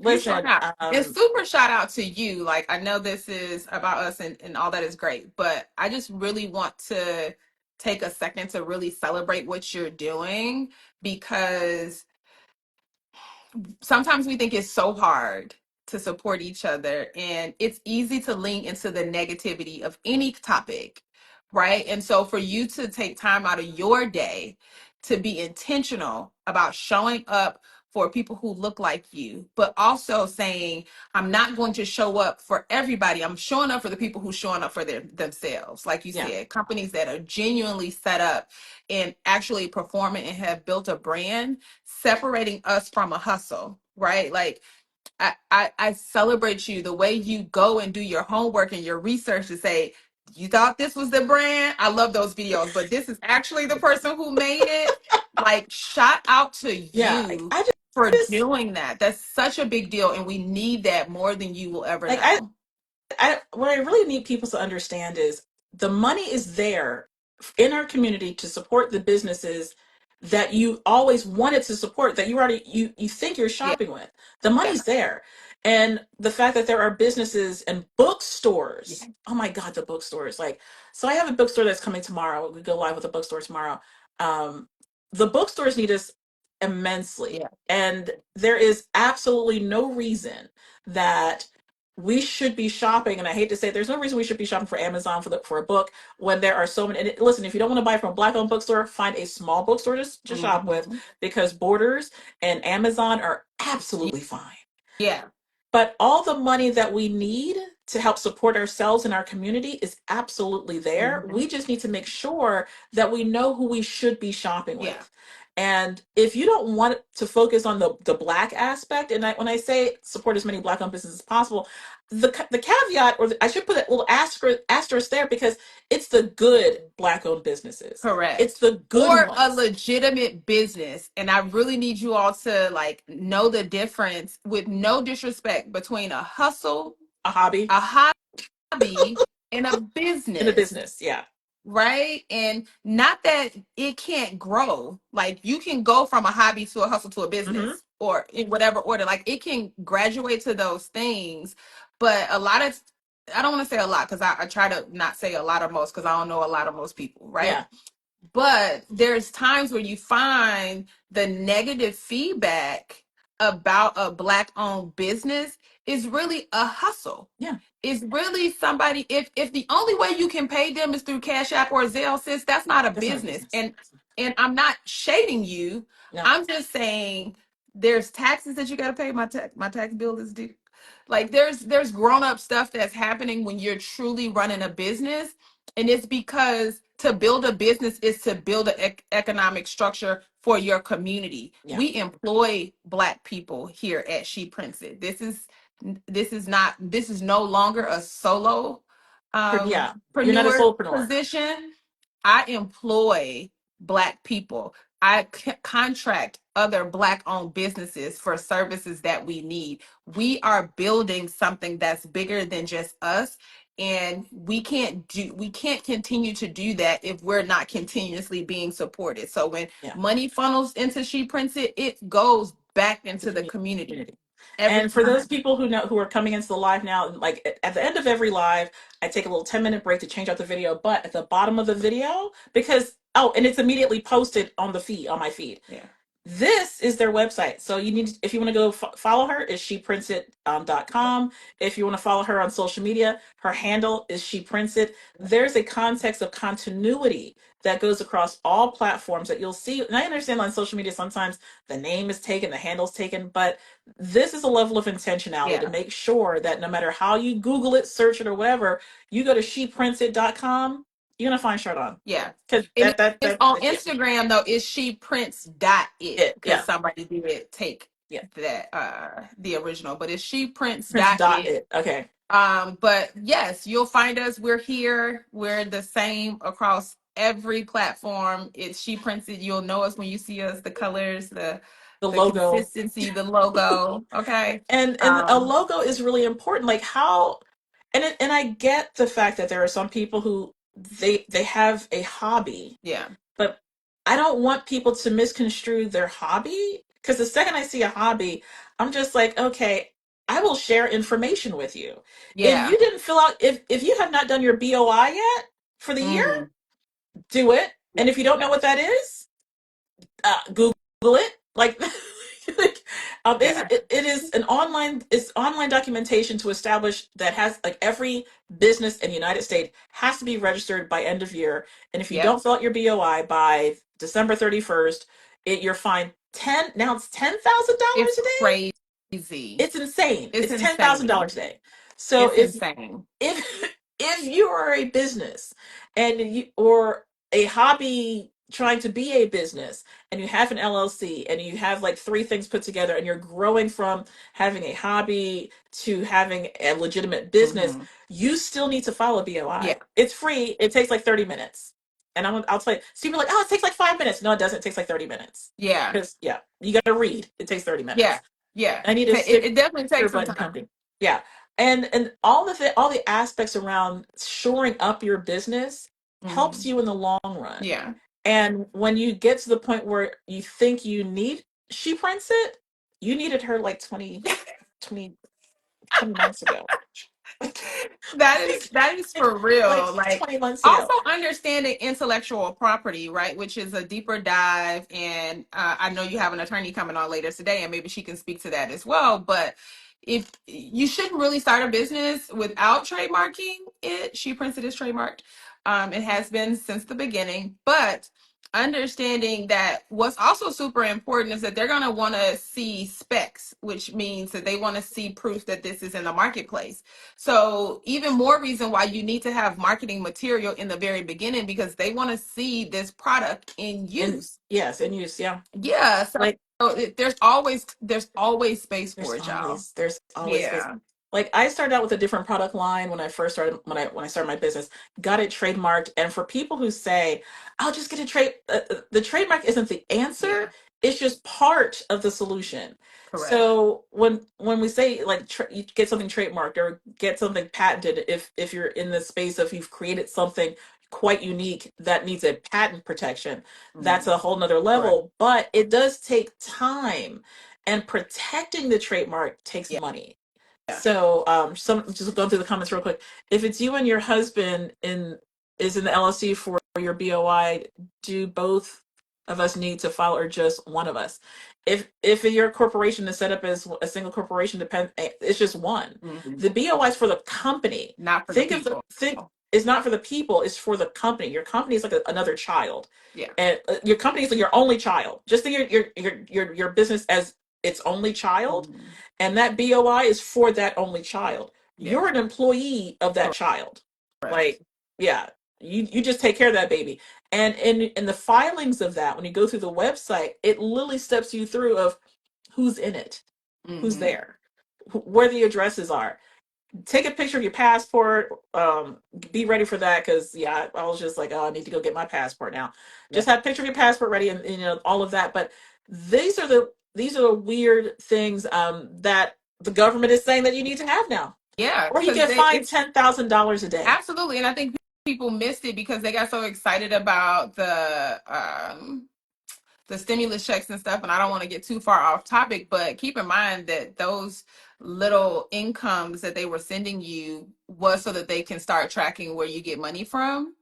[SPEAKER 2] You showing
[SPEAKER 1] Listen,
[SPEAKER 2] out. And super shout out to you. Like, I know this is about us and all that is great, but I just really want to take a second to really celebrate what you're doing, because sometimes we think it's so hard to support each other, and it's easy to lean into the negativity of any topic, right? And so for you to take time out of your day to be intentional about showing up for people who look like you, but also saying, I'm not going to show up for everybody, I'm showing up for the people who showing up for themselves, like you
[SPEAKER 1] yeah,
[SPEAKER 2] said, companies that are genuinely set up and actually performing and have built a brand, separating us from a hustle, right? Like, I celebrate you the way you go and do your homework and your research to say, you thought this was the brand. I love those videos, but this is actually the person who made it. Like, shout out to
[SPEAKER 1] yeah.
[SPEAKER 2] you
[SPEAKER 1] I
[SPEAKER 2] for
[SPEAKER 1] just
[SPEAKER 2] doing that. That's such a big deal, and we need that more than you will ever
[SPEAKER 1] like
[SPEAKER 2] know.
[SPEAKER 1] what I really need people to understand is the money is there in our community to support the businesses that you always wanted to support, that you think you're
[SPEAKER 2] Yeah,
[SPEAKER 1] shopping with. The
[SPEAKER 2] yeah,
[SPEAKER 1] money's there. And the fact that there are businesses and
[SPEAKER 2] yeah.
[SPEAKER 1] bookstores. Oh my God, the bookstores. Like, so I have a bookstore that's coming tomorrow. We go live with a bookstore tomorrow. Um, the bookstores need us immensely.
[SPEAKER 2] Yeah.
[SPEAKER 1] And there is absolutely no reason that we should be shopping, and I hate to say it, there's no reason we should be shopping for Amazon for a book when there are so many. And listen, if you don't want to buy from a black owned bookstore, find a small bookstore to shop with,
[SPEAKER 2] Hmm.
[SPEAKER 1] because Borders and Amazon are
[SPEAKER 2] Yeah.
[SPEAKER 1] absolutely fine.
[SPEAKER 2] Yeah.
[SPEAKER 1] But all the money that we need to help support ourselves and our community is absolutely there.
[SPEAKER 2] Hmm.
[SPEAKER 1] We just need to make sure that we know who we should be shopping
[SPEAKER 2] Yeah.
[SPEAKER 1] with. And if you don't want to focus on the black aspect, and when I say support as many black owned businesses as possible, the caveat, I should put a little asterisk there, because it's the good black owned businesses. It's
[SPEAKER 2] Correct.
[SPEAKER 1] the good
[SPEAKER 2] Or a
[SPEAKER 1] ones.
[SPEAKER 2] legitimate business. And I really need you all to like know the difference, with no disrespect, between a hustle,
[SPEAKER 1] A hobby
[SPEAKER 2] a hobby, and a
[SPEAKER 1] in a
[SPEAKER 2] business.
[SPEAKER 1] business. Yeah.
[SPEAKER 2] Right. And not that it can't grow. Like, you can go from a hobby to a hustle to a
[SPEAKER 1] Hmm.
[SPEAKER 2] business, or in whatever order. Like, it can graduate to those things. But a lot of, I don't want to say a lot, because I try to not say a lot of most, because I don't know a lot of most people. Right.
[SPEAKER 1] Yeah.
[SPEAKER 2] But there's times where you find the negative feedback about a black owned business is really a hustle.
[SPEAKER 1] Yeah.
[SPEAKER 2] It's really somebody, if the only way you can pay them is through Cash App or Zelle, sis, that's not a
[SPEAKER 1] That's not a
[SPEAKER 2] business.
[SPEAKER 1] business.
[SPEAKER 2] And I'm not shading you.
[SPEAKER 1] No.
[SPEAKER 2] I'm just saying there's taxes that you got to pay. My tax bill is due. Like there's grown up stuff that's happening when you're truly running a business, and it's because to build a business is to build an economic structure for your community.
[SPEAKER 1] Yeah.
[SPEAKER 2] We employ Black people here at She Prints It. This is no longer a solo
[SPEAKER 1] Yeah. You're not a
[SPEAKER 2] preneur
[SPEAKER 1] solopreneur.
[SPEAKER 2] position. I employ Black people. I contract other Black owned businesses for services that we need. We are building something that's bigger than just us. And we can't continue to do that if we're not continuously being supported. So when
[SPEAKER 1] Yeah.
[SPEAKER 2] money funnels into She Prints It, it goes back into the community
[SPEAKER 1] Community.
[SPEAKER 2] every
[SPEAKER 1] And for those
[SPEAKER 2] time.
[SPEAKER 1] people who are coming into the live now, like at the end of every live, I take a little 10-minute break to change out the video. But at the bottom of the video, because and it's immediately posted on the feed, on my feed.
[SPEAKER 2] Yeah.
[SPEAKER 1] This is their website. So you need, if you want to go follow her, is sheprints.com. If you want to follow her on social media, her handle is sheprints. There's a context of continuity that goes across all platforms that you'll see. And I understand on social media sometimes the name is taken, the handle's taken, but this is a level of intentionality to
[SPEAKER 2] Yeah.
[SPEAKER 1] make sure that no matter how you Google it, search it, or whatever, you go to sheprints.com, you're gonna find Cher'Don.
[SPEAKER 2] Yeah.
[SPEAKER 1] Because
[SPEAKER 2] And it's
[SPEAKER 1] that
[SPEAKER 2] on
[SPEAKER 1] yeah.
[SPEAKER 2] Instagram though, is she prints dot it because
[SPEAKER 1] Yeah.
[SPEAKER 2] somebody did take
[SPEAKER 1] Yeah.
[SPEAKER 2] that the original, but it's she prints
[SPEAKER 1] Prince
[SPEAKER 2] dot
[SPEAKER 1] dot
[SPEAKER 2] it.
[SPEAKER 1] it. Okay.
[SPEAKER 2] But yes, you'll find us. We're here. We're the same across every platform. It's She Prints It. You'll know us when you see us, the colors,
[SPEAKER 1] The
[SPEAKER 2] the
[SPEAKER 1] logo.
[SPEAKER 2] consistency, the logo. Okay.
[SPEAKER 1] And a
[SPEAKER 2] Um,
[SPEAKER 1] logo is really important. Like how and I get the fact that there are some people who they have a hobby,
[SPEAKER 2] yeah.
[SPEAKER 1] but I don't want people to misconstrue their hobby, because the second I see a hobby, I'm just like, okay, I will share information with you. If
[SPEAKER 2] Yeah.
[SPEAKER 1] you didn't fill out, if you have not done your BOI yet for the year,
[SPEAKER 2] Mm,
[SPEAKER 1] do it.
[SPEAKER 2] yeah.
[SPEAKER 1] And if you don't know what that is, Google it. Like, like
[SPEAKER 2] Yeah.
[SPEAKER 1] it is an online, it's online documentation to establish that has, like, every business in the United States has to be registered by end of year. And if you
[SPEAKER 2] Yep.
[SPEAKER 1] don't fill out your BOI by December 31st, you're fined now it's
[SPEAKER 2] It's
[SPEAKER 1] $10,000 a day.
[SPEAKER 2] crazy.
[SPEAKER 1] It's insane.
[SPEAKER 2] It's
[SPEAKER 1] It's $10,000
[SPEAKER 2] insane.
[SPEAKER 1] a day. So
[SPEAKER 2] It's insane.
[SPEAKER 1] if if you are a business and you, or a hobby trying to be a business, and you have an LLC and you have like three things put together, and you're growing from having a hobby to having a legitimate business,
[SPEAKER 2] Hmm.
[SPEAKER 1] you still need to file a
[SPEAKER 2] Yeah.
[SPEAKER 1] BOI. It's free. It takes like 30 minutes. And I'll tell you, so people are like, oh, it takes like 5 minutes. No, it doesn't. It takes like 30 minutes.
[SPEAKER 2] Yeah.
[SPEAKER 1] Because, yeah, you got to read. It takes 30
[SPEAKER 2] Yeah.
[SPEAKER 1] minutes.
[SPEAKER 2] Yeah.
[SPEAKER 1] I need a
[SPEAKER 2] It definitely takes some
[SPEAKER 1] button
[SPEAKER 2] time.
[SPEAKER 1] company. Yeah. And all the aspects around shoring up your business helps
[SPEAKER 2] Hmm.
[SPEAKER 1] you in the long run.
[SPEAKER 2] Yeah.
[SPEAKER 1] And when you get to the point where you think you need She Prints It, you needed her like 20 20 months ago.
[SPEAKER 2] That is for
[SPEAKER 1] Like
[SPEAKER 2] real. Like
[SPEAKER 1] 20 months ago.
[SPEAKER 2] also understanding intellectual property, right? Which is a deeper dive. And I know you have an attorney coming on later today, and maybe she can speak to that as well. But if you shouldn't really start a business without trademarking it, She Prints It is trademarked. It has been since the beginning, but understanding that what's also super important is that they're going to want to see specs, which means that they want to see proof that this is in the marketplace. So even more reason why you need to have marketing material in the very beginning, because they want to see this product in
[SPEAKER 1] And
[SPEAKER 2] use.
[SPEAKER 1] yes, and use, yeah.
[SPEAKER 2] Yeah, so
[SPEAKER 1] Like
[SPEAKER 2] there's always space for it, y'all.
[SPEAKER 1] There's always space.
[SPEAKER 2] Yeah.
[SPEAKER 1] Like, I started out with a different product line when I first started, when I started my business, got it trademarked. And for people who say, "I'll just get a trade," the trademark isn't the answer.
[SPEAKER 2] Yeah.
[SPEAKER 1] It's just part of the solution.
[SPEAKER 2] Correct.
[SPEAKER 1] So when we say, like, you get something trademarked or get something patented, if you're in the space of you've created something quite unique that needs a patent protection, that's
[SPEAKER 2] Mhm.
[SPEAKER 1] a whole nother
[SPEAKER 2] Correct.
[SPEAKER 1] level. But it does take time, and protecting the trademark takes
[SPEAKER 2] Yeah.
[SPEAKER 1] money.
[SPEAKER 2] Yeah.
[SPEAKER 1] So, some, just going through the comments real quick. If it's you and your husband is in the LLC for your BOI, do both of us need to file, or just one of us? If your corporation is set up as a single corporation, it's just one.
[SPEAKER 2] Mhm.
[SPEAKER 1] The BOI is for the company.
[SPEAKER 2] Not for the
[SPEAKER 1] Think of
[SPEAKER 2] people.
[SPEAKER 1] it's not for the people, it's for the company. Your company is like another child.
[SPEAKER 2] Yeah.
[SPEAKER 1] And your company is like your only child. Just think your business as its only child.
[SPEAKER 2] Mhm.
[SPEAKER 1] And that BOI is for that only child.
[SPEAKER 2] Yeah.
[SPEAKER 1] You're an employee of that child.
[SPEAKER 2] Correct.
[SPEAKER 1] Like, yeah, you just take care of that baby. And in the filings of that, when you go through the website, it literally steps you through of who's in it, who's
[SPEAKER 2] Hmm.
[SPEAKER 1] there, where the addresses are. Take a picture of your passport. Be ready for that because yeah, I was just like, oh, I need to go get my passport now.
[SPEAKER 2] Yeah.
[SPEAKER 1] Just have a picture of your passport ready, and you know all of that. But these are the weird things that the government is saying that you need to have now,
[SPEAKER 2] Yeah,
[SPEAKER 1] or you
[SPEAKER 2] because
[SPEAKER 1] get
[SPEAKER 2] they
[SPEAKER 1] fined
[SPEAKER 2] it's
[SPEAKER 1] $10,000 a day.
[SPEAKER 2] absolutely, and I think people missed it because they got so excited about the stimulus checks and stuff, and I don't want to get too far off topic, but keep in mind that those little incomes that they were sending you was so that they can start tracking where you get money from.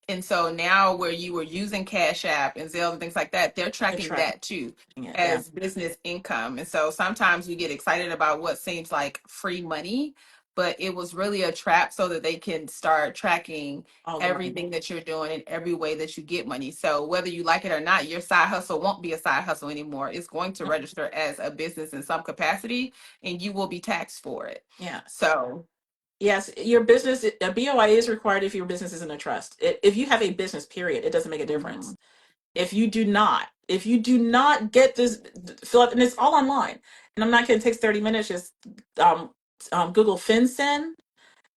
[SPEAKER 2] And so now where you were using Cash App and Zelle and things like that, they're
[SPEAKER 1] They're
[SPEAKER 2] tracking
[SPEAKER 1] tracking
[SPEAKER 2] that too
[SPEAKER 1] it, yeah,
[SPEAKER 2] as business income. And so sometimes we get excited about what seems like free money, but it was really a trap so that they can start tracking
[SPEAKER 1] all the money.
[SPEAKER 2] everything that you're doing in every way that you get money. So whether you like it or not, your side hustle won't be a side hustle anymore. It's going to register as a business in some capacity and you will be taxed for it.
[SPEAKER 1] Yeah.
[SPEAKER 2] So,
[SPEAKER 1] Yes, your business, a BOI is required if your business is in a trust. If you have a business, period, it doesn't make a difference.
[SPEAKER 2] mhm.
[SPEAKER 1] If you do not get this, fill out, and it's all online. And I'm not kidding, it takes 30 minutes. Just um, Google FinCEN,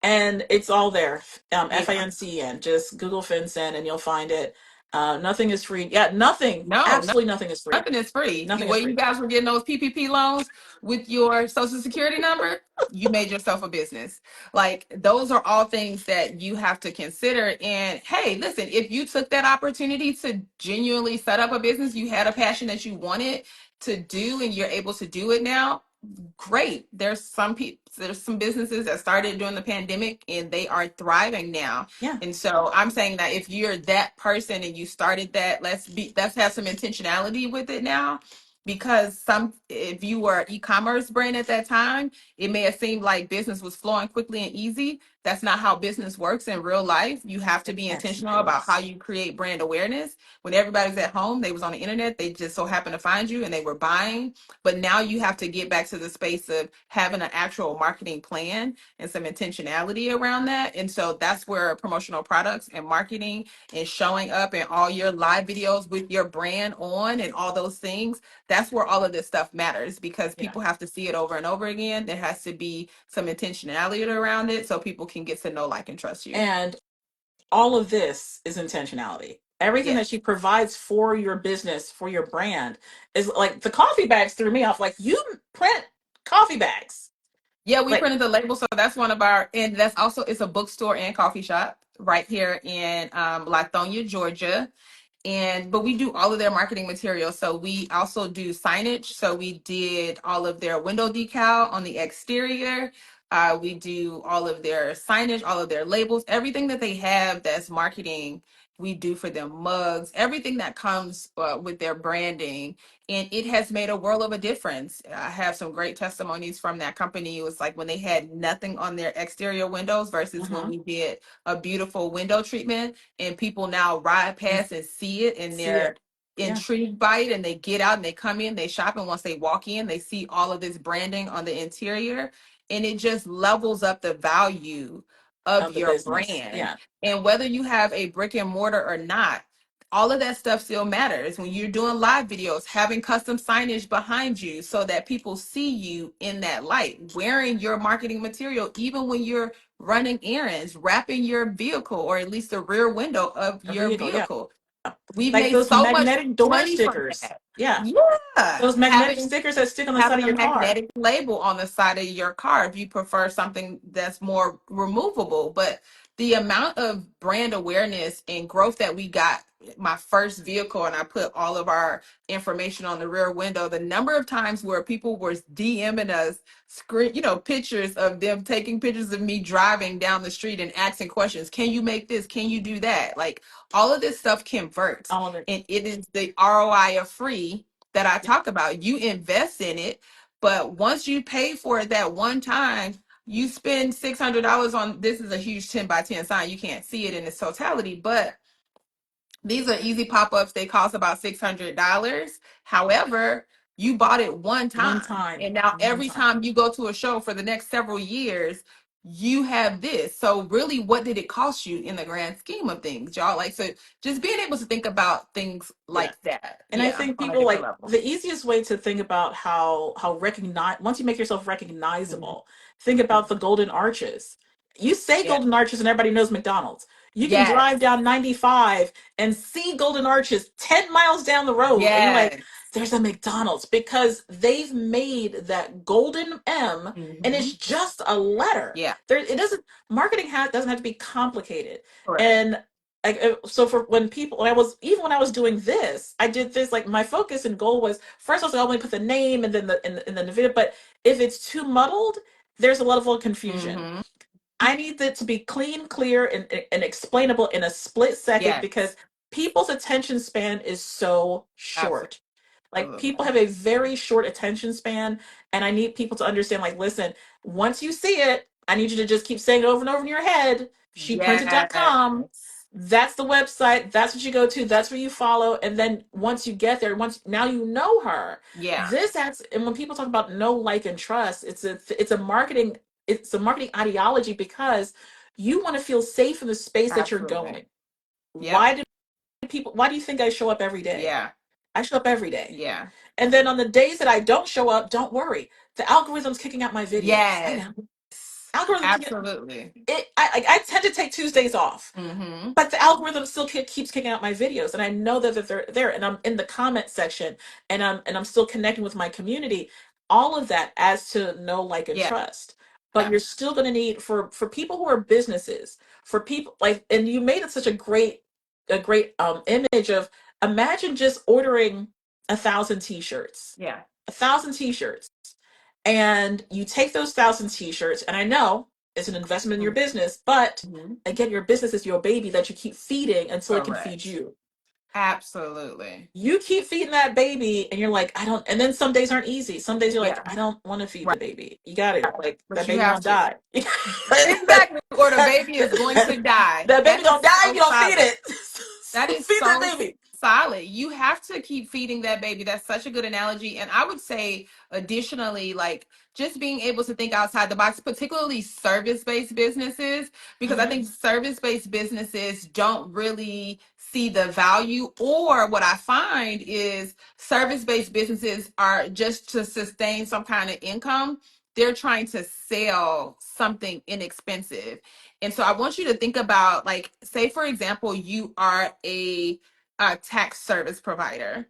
[SPEAKER 1] and it's all there.
[SPEAKER 2] Yeah.
[SPEAKER 1] FINCEN. Just Google FinCEN, and you'll find it. Nothing is free. Yeah, nothing.
[SPEAKER 2] No,
[SPEAKER 1] Absolutely nothing is free.
[SPEAKER 2] nothing is free.
[SPEAKER 1] Nothing is
[SPEAKER 2] Where you
[SPEAKER 1] free.
[SPEAKER 2] guys were getting those PPP loans with your social security number, you made yourself a business. Like those are all things that you have to consider. And hey, listen, if you took that opportunity to genuinely set up a business, you had a passion that you wanted to do and you're able to do it now, great. There's some businesses that started during the pandemic and they are thriving now.
[SPEAKER 1] Yeah,
[SPEAKER 2] And so I'm saying that if you're that person and you started that, let's have some intentionality with it now. Because some if you were e-commerce brand at that time, it may have seemed like business was flowing quickly and easy. That's not how business works in real life. You have to
[SPEAKER 1] it
[SPEAKER 2] be
[SPEAKER 1] actually
[SPEAKER 2] intentional about how
[SPEAKER 1] is.
[SPEAKER 2] you create brand awareness. When everybody's at home, they was on the internet, they just so happened to find you and they were buying. But now you have to get back to the space of having an actual marketing plan and some intentionality around that. And so that's where promotional products and marketing and showing up in all your live videos with your brand on and all those things, that's where all of this stuff matters because
[SPEAKER 1] Yeah.
[SPEAKER 2] people have to see it over and over again. There has to be some intentionality around it so people can get to know, like, and trust you.
[SPEAKER 1] And all of this is intentionality. Everything
[SPEAKER 2] Yeah.
[SPEAKER 1] that she provides for your business, for your brand, is like the coffee bags threw me off. Like you print coffee bags.
[SPEAKER 2] Yeah, we
[SPEAKER 1] Like,
[SPEAKER 2] printed the label, so that's one of our, and that's also it's a bookstore and coffee shop right here in Lithonia, Georgia. And but we do all of their marketing materials. So we also do signage. So we did all of their window decal on the exterior. We do all of their signage, all of their labels, everything that they have that's marketing. We do for them mugs, everything that comes with their branding, and it has made a world of a difference. I have some great testimonies from that company. It was like when they had nothing on their exterior windows versus when
[SPEAKER 1] uh-huh.
[SPEAKER 2] we did a beautiful window treatment and people now ride
[SPEAKER 1] And
[SPEAKER 2] past and see it and
[SPEAKER 1] see
[SPEAKER 2] they're
[SPEAKER 1] it. Yeah.
[SPEAKER 2] intrigued by it and they get out and they come in, they shop, and once they walk in, they see all of this branding on the interior and it just levels up the value of
[SPEAKER 1] Of the
[SPEAKER 2] your
[SPEAKER 1] business.
[SPEAKER 2] brand.
[SPEAKER 1] Yeah.
[SPEAKER 2] And whether you have a brick and mortar or not, all of that stuff still matters when you're doing live videos, having custom signage behind you so that people see you in that light, wearing your marketing material, even when you're running errands, wrapping your vehicle or at least the rear window of
[SPEAKER 1] A
[SPEAKER 2] your
[SPEAKER 1] vehicle. Yeah.
[SPEAKER 2] vehicle. We've
[SPEAKER 1] Like
[SPEAKER 2] made
[SPEAKER 1] those
[SPEAKER 2] so much
[SPEAKER 1] magnetic door
[SPEAKER 2] money from
[SPEAKER 1] stickers.
[SPEAKER 2] that.
[SPEAKER 1] Yeah.
[SPEAKER 2] Yeah.
[SPEAKER 1] Those magnetic stickers that stick on the side
[SPEAKER 2] Having
[SPEAKER 1] of
[SPEAKER 2] a
[SPEAKER 1] your car.
[SPEAKER 2] magnetic label on the side of your car if you prefer something that's more removable. But the amount of brand awareness and growth that we got, my first vehicle, and I put all of our information on the rear window, the number of times where people were DMing us pictures of them taking pictures of me driving down the street and asking questions. Can you make this? Can you do that? Like all of this stuff converts.
[SPEAKER 1] All of it.
[SPEAKER 2] And it is the ROI of free that I
[SPEAKER 1] Yeah.
[SPEAKER 2] talk about. You invest in it, but once you pay for it that one time, you spend $600 on this is a huge 10 by 10 sign. You can't see it in its totality, but these are easy pop-ups. They cost about $600. However, You bought it one
[SPEAKER 1] One
[SPEAKER 2] time.
[SPEAKER 1] time.
[SPEAKER 2] And now
[SPEAKER 1] One
[SPEAKER 2] every
[SPEAKER 1] time.
[SPEAKER 2] time you go to a show for the next several years, you have this. So really, what did it cost you in the grand scheme of things, y'all? Like, so just being able to think about things
[SPEAKER 1] Yeah.
[SPEAKER 2] like that.
[SPEAKER 1] And I
[SPEAKER 2] Yeah,
[SPEAKER 1] think
[SPEAKER 2] on a
[SPEAKER 1] people
[SPEAKER 2] deeper
[SPEAKER 1] like
[SPEAKER 2] level.
[SPEAKER 1] the easiest way to think about how recognize once you make yourself
[SPEAKER 2] Mhm.
[SPEAKER 1] recognizable, think about the golden arches. You say
[SPEAKER 2] Yeah.
[SPEAKER 1] golden arches and everybody knows McDonald's. You can drive
[SPEAKER 2] Yes.
[SPEAKER 1] down 95 and see golden arches 10 miles down the road and you're like,
[SPEAKER 2] Yes.
[SPEAKER 1] there's a McDonald's because they've made that golden M and
[SPEAKER 2] Hmm.
[SPEAKER 1] it's just a letter.
[SPEAKER 2] Yeah.
[SPEAKER 1] There it doesn't marketing doesn't have to be complicated.
[SPEAKER 2] Correct.
[SPEAKER 1] And like so for when people when I was even when I was doing this, I did this like my focus and goal was first I was like, I want to put the name and then the video, but if it's too muddled, there's a level of confusion.
[SPEAKER 2] Hmm.
[SPEAKER 1] I need it to be clean, clear, and explainable in a split second
[SPEAKER 2] Yes.
[SPEAKER 1] because people's attention span is so short. Like people
[SPEAKER 2] Absolutely.
[SPEAKER 1] have a very short attention span, and I need people to understand, like, listen, once you see it, I need you to just keep saying it over and over in your head. Sheprinted.com.
[SPEAKER 2] Yes.
[SPEAKER 1] That's the website. That's what you go to. That's where you follow. And then once you get there, once now you know her.
[SPEAKER 2] Yeah.
[SPEAKER 1] This acts, and when people talk about know, like, and trust, it's a marketing ideology because you want to feel safe in the space that you're
[SPEAKER 2] Absolutely.
[SPEAKER 1] going.
[SPEAKER 2] Yep.
[SPEAKER 1] Why do you think I show up every day?
[SPEAKER 2] Yeah.
[SPEAKER 1] I show up every day.
[SPEAKER 2] Yeah.
[SPEAKER 1] And then on the days that I don't show up, don't worry. The algorithm's kicking out my videos. I
[SPEAKER 2] Yes.
[SPEAKER 1] know. Algorithm
[SPEAKER 2] Absolutely.
[SPEAKER 1] I tend to take Tuesdays off.
[SPEAKER 2] Hmm.
[SPEAKER 1] But the algorithm still keeps kicking out my videos, and I know that they're there, and I'm in the comment section, and I'm still connecting with my community. All of that adds to know, like, and
[SPEAKER 2] Yeah.
[SPEAKER 1] trust. But you're still going to need for people who are businesses, for people like, and you made it such a great image of imagine just ordering 1,000 t-shirts,
[SPEAKER 2] Yeah.
[SPEAKER 1] 1,000 t-shirts, and you take those 1,000 t-shirts, and I know it's an investment in your business, but
[SPEAKER 2] Hmm.
[SPEAKER 1] again, your business is your baby that you keep feeding until it can feed
[SPEAKER 2] Correct.
[SPEAKER 1] you.
[SPEAKER 2] Absolutely.
[SPEAKER 1] You keep feeding that baby, and you're like, I don't. And then some days aren't easy. Some days you're like,
[SPEAKER 2] Yeah.
[SPEAKER 1] I don't want to feed
[SPEAKER 2] Right.
[SPEAKER 1] the baby. You got it. Like
[SPEAKER 2] But
[SPEAKER 1] that
[SPEAKER 2] you
[SPEAKER 1] baby
[SPEAKER 2] have
[SPEAKER 1] gonna
[SPEAKER 2] to.
[SPEAKER 1] die.
[SPEAKER 2] Exactly. Or the baby is going to die.
[SPEAKER 1] That baby
[SPEAKER 2] That
[SPEAKER 1] gonna
[SPEAKER 2] is
[SPEAKER 1] die if
[SPEAKER 2] so
[SPEAKER 1] you don't feed
[SPEAKER 2] solid.
[SPEAKER 1] it.
[SPEAKER 2] That
[SPEAKER 1] So
[SPEAKER 2] is
[SPEAKER 1] feed that
[SPEAKER 2] so
[SPEAKER 1] baby.
[SPEAKER 2] solid. You have to keep feeding that baby. That's such a good analogy. And I would say, additionally, like just being able to think outside the box, particularly service based businesses, because I
[SPEAKER 1] Mhm.
[SPEAKER 2] think service based businesses don't really see the value. Or what I find is service based businesses are just to sustain some kind of income. They're trying to sell something inexpensive. And so I want you to think about, like, say, for example, you are a tax service provider.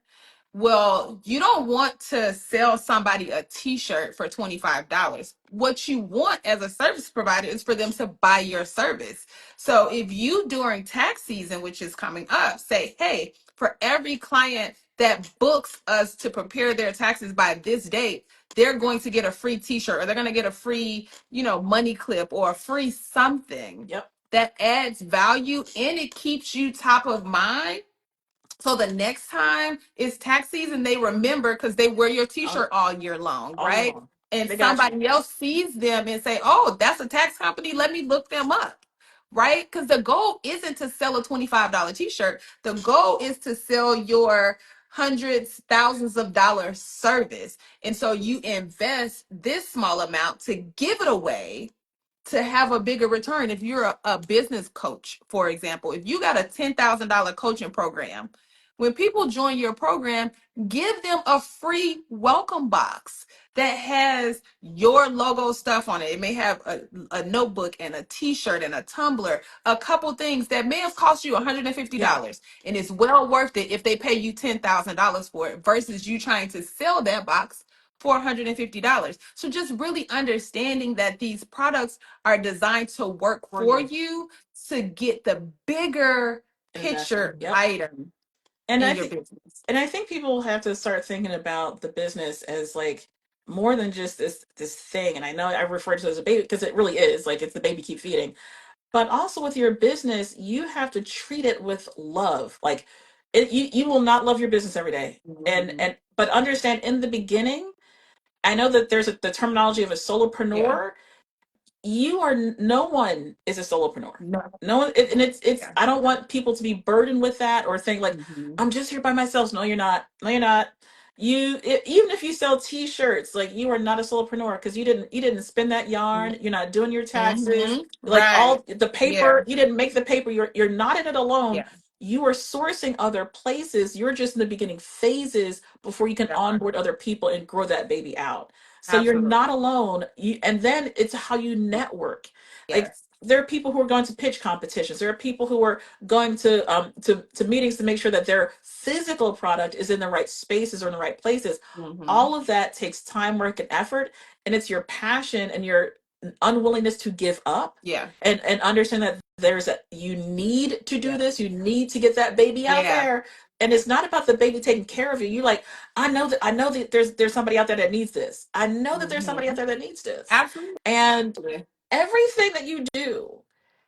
[SPEAKER 2] Well, you don't want to sell somebody a t-shirt for $25. What you want as a service provider is for them to buy your service. So if you during tax season, which is coming up, say, hey, for every client that books us to prepare their taxes by this date, they're going to get a free t-shirt, or they're going to get a free, money clip, or a free something
[SPEAKER 1] Yep.
[SPEAKER 2] that adds value and it keeps you top of mind. So the next time it's tax season, they remember because they wear your
[SPEAKER 1] All,
[SPEAKER 2] t-shirt all year long,
[SPEAKER 1] all year
[SPEAKER 2] right?
[SPEAKER 1] long.
[SPEAKER 2] And
[SPEAKER 1] They got you.
[SPEAKER 2] somebody else sees them and say, oh, that's a tax company. Let me look them up. Right? Because the goal isn't to sell a $25 t-shirt. The goal is to sell your hundreds, thousands of dollars service. And so you invest this small amount to give it away to have a bigger return. If you're a business coach, for example, if you got a $10,000 coaching program, when people join your program, give them a free welcome box that has your logo stuff on it. It may have a notebook and a t-shirt and a tumbler, a couple things that may have cost you
[SPEAKER 1] Yeah.
[SPEAKER 2] $150. And it's well worth it if they pay you $10,000 for it versus you trying to sell that box for $150. So just really understanding that these products are designed to work
[SPEAKER 1] For
[SPEAKER 2] for
[SPEAKER 1] you.
[SPEAKER 2] you to get the bigger
[SPEAKER 1] Investment.
[SPEAKER 2] picture
[SPEAKER 1] Yep.
[SPEAKER 2] item
[SPEAKER 1] And
[SPEAKER 2] in
[SPEAKER 1] I
[SPEAKER 2] your
[SPEAKER 1] think
[SPEAKER 2] business.
[SPEAKER 1] and I think people have to start thinking about the business as like more than just this thing. And I know I refer to it as a baby because it really is like it's the baby keep feeding. But also with your business, you have to treat it with love. Like you will not love your business every day. And
[SPEAKER 2] Mhm.
[SPEAKER 1] and but understand in the beginning, I know that there's the terminology of a
[SPEAKER 2] Yeah.
[SPEAKER 1] solopreneur. You are no one is a solopreneur.
[SPEAKER 2] No.
[SPEAKER 1] No one, and it's
[SPEAKER 2] Yeah.
[SPEAKER 1] I don't want people to be burdened with that or think like
[SPEAKER 2] Mhm.
[SPEAKER 1] I'm just here by myself. No, you're not. No, you're not. Even if you sell t-shirts, like you are not a solopreneur because you didn't spin that yarn, you're not doing your taxes,
[SPEAKER 2] Mm-hmm.
[SPEAKER 1] like
[SPEAKER 2] Right.
[SPEAKER 1] all the
[SPEAKER 2] Yeah.
[SPEAKER 1] paper, you didn't make the paper, you're not in it alone.
[SPEAKER 2] Yeah.
[SPEAKER 1] You are sourcing other places. You're just in the beginning phases before you can
[SPEAKER 2] Yeah.
[SPEAKER 1] onboard other people and grow that baby out. So you're not
[SPEAKER 2] Absolutely.
[SPEAKER 1] alone. And then it's how you network. Like
[SPEAKER 2] Yes.
[SPEAKER 1] there are people who are going to pitch competitions. There are people who are going to meetings to make sure that their physical product is in the right spaces or in the right places.
[SPEAKER 2] Mm-hmm.
[SPEAKER 1] All of that takes time, work, and effort, and it's your passion and your unwillingness to give up
[SPEAKER 2] Yeah.
[SPEAKER 1] and understand that you need to do
[SPEAKER 2] Yeah.
[SPEAKER 1] this, you need to get that baby out
[SPEAKER 2] Yeah.
[SPEAKER 1] there. And it's not about the baby taking care of you. You like, I know that there's somebody out there that needs this. I know that there's somebody
[SPEAKER 2] Mm-hmm.
[SPEAKER 1] out there that needs this.
[SPEAKER 2] Absolutely.
[SPEAKER 1] And everything that you do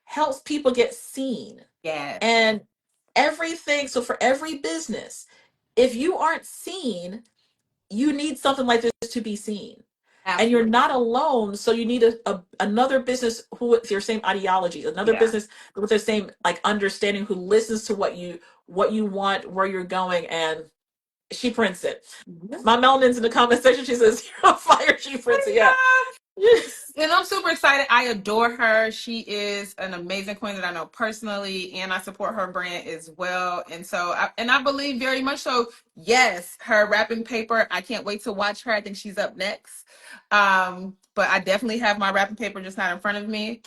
[SPEAKER 1] helps people get seen.
[SPEAKER 2] Yes.
[SPEAKER 1] And everything, so for every business, if you aren't seen, you need something like this to be seen. And you're
[SPEAKER 2] Absolutely.
[SPEAKER 1] not alone, so you need another business who with your same ideology, another
[SPEAKER 2] Yeah.
[SPEAKER 1] business with the same like understanding, who listens to what you want, where you're going, and she prints it.
[SPEAKER 2] Mhm.
[SPEAKER 1] My melanin's in the comment section. She says, "You're on fire." She prints it. Yeah.
[SPEAKER 2] And I'm super excited. I adore her. She is an amazing queen that I know personally, and I support her brand as well. And so, I believe very much so. Yes, her wrapping paper. I can't wait to watch her. I think she's up next. But I definitely have my wrapping paper just not in front of me.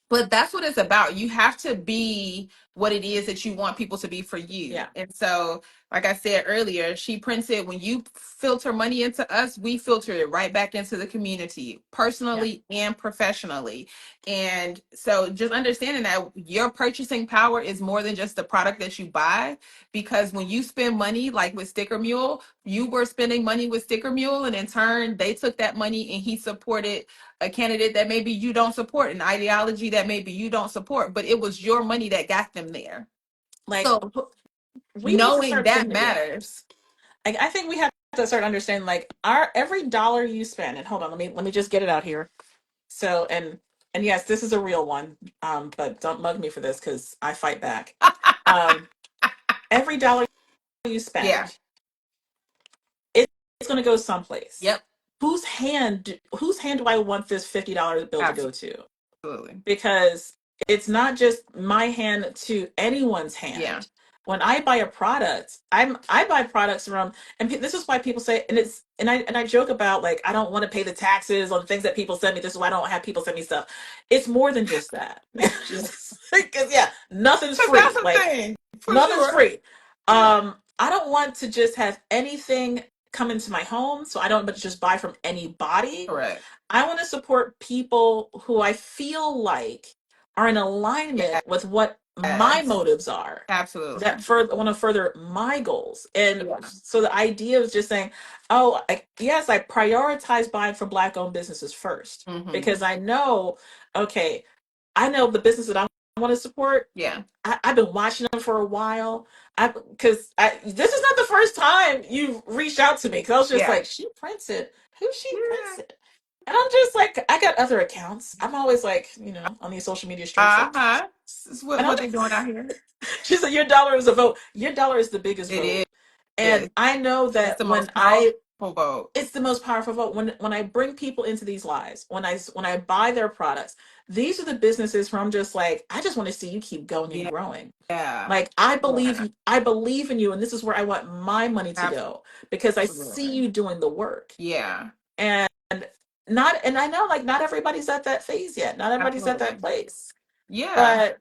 [SPEAKER 2] But that's what it's about. You have to be what it is that you want people to be for you.
[SPEAKER 1] Yeah.
[SPEAKER 2] And so, like I said earlier, she prints it. When you filter money into us, we filter it right back into the community,
[SPEAKER 1] Yeah.
[SPEAKER 2] personally and professionally. And so, just understanding that your purchasing power is more than just the product that you buy. Because when you spend money, like with Sticker Mule, you were spending money with Sticker Mule, and in turn, they took that money and he supported a candidate that maybe you don't support, an ideology that maybe you don't support, but it was your money that got them there.
[SPEAKER 1] Like
[SPEAKER 2] So
[SPEAKER 1] we need to
[SPEAKER 2] knowing
[SPEAKER 1] start
[SPEAKER 2] that
[SPEAKER 1] thinking. Yeah.
[SPEAKER 2] matters.
[SPEAKER 1] Like I think we have to start understanding like our every dollar you spend. And hold on, let me just get it out here. So and yes, this is a real one. But don't mug me for this because I fight back. Um, every dollar you
[SPEAKER 2] Yeah.
[SPEAKER 1] spend, it's going to go someplace.
[SPEAKER 2] Yep.
[SPEAKER 1] Whose hand do I want this $50 bill to go to?
[SPEAKER 2] Absolutely.
[SPEAKER 1] Because it's not just my hand to anyone's
[SPEAKER 2] Yeah.
[SPEAKER 1] hand. When I buy a product, I buy products from, and this is why people say, and I joke about like I don't want to pay the taxes on things that people send me. This is why I don't have people send me stuff. It's more than just that. Because yeah, nothing's
[SPEAKER 2] Because that's
[SPEAKER 1] free.
[SPEAKER 2] the
[SPEAKER 1] Like
[SPEAKER 2] thing, for
[SPEAKER 1] nothing's
[SPEAKER 2] sure.
[SPEAKER 1] free.
[SPEAKER 2] Yeah.
[SPEAKER 1] I don't want to just have anything come into my home, so I don't but just buy from anybody.
[SPEAKER 2] Correct.
[SPEAKER 1] I want to support people who I feel like are in
[SPEAKER 2] Yes.
[SPEAKER 1] alignment with what my motives are,
[SPEAKER 2] Absolutely.
[SPEAKER 1] that further want to further my goals. And
[SPEAKER 2] Yeah.
[SPEAKER 1] so the idea of just saying, oh, yes, I prioritize buying from Black owned businesses first
[SPEAKER 2] Mm-hmm.
[SPEAKER 1] because okay, I know the business that I want to support.
[SPEAKER 2] Yeah.
[SPEAKER 1] I've been watching them for a while. This is not the first time you've reached out to me because I was just
[SPEAKER 2] Yeah.
[SPEAKER 1] like, she prints it. Who she prints
[SPEAKER 2] Yeah.
[SPEAKER 1] it? And I'm just like, I got other accounts. I'm always like, on these social media streets, like,
[SPEAKER 2] Uh-huh. This is
[SPEAKER 1] and I'm
[SPEAKER 2] what they're doing out here.
[SPEAKER 1] she said, your dollar is a vote. Your dollar is the biggest
[SPEAKER 2] It
[SPEAKER 1] vote.
[SPEAKER 2] is.
[SPEAKER 1] And I know
[SPEAKER 2] It's
[SPEAKER 1] that
[SPEAKER 2] the most powerful vote.
[SPEAKER 1] it's the most powerful vote when I bring people into these lives, when I buy their products, these are the businesses where I'm just like, I just want to see you keep going and
[SPEAKER 2] Yeah.
[SPEAKER 1] growing.
[SPEAKER 2] Yeah.
[SPEAKER 1] Like I believe in you, and this is where I want my money to go because I see
[SPEAKER 2] Absolutely.
[SPEAKER 1] you doing the work.
[SPEAKER 2] Yeah.
[SPEAKER 1] And and I know like not everybody's at that phase yet. Not everybody's at that
[SPEAKER 2] Absolutely.
[SPEAKER 1] place.
[SPEAKER 2] Yeah.
[SPEAKER 1] But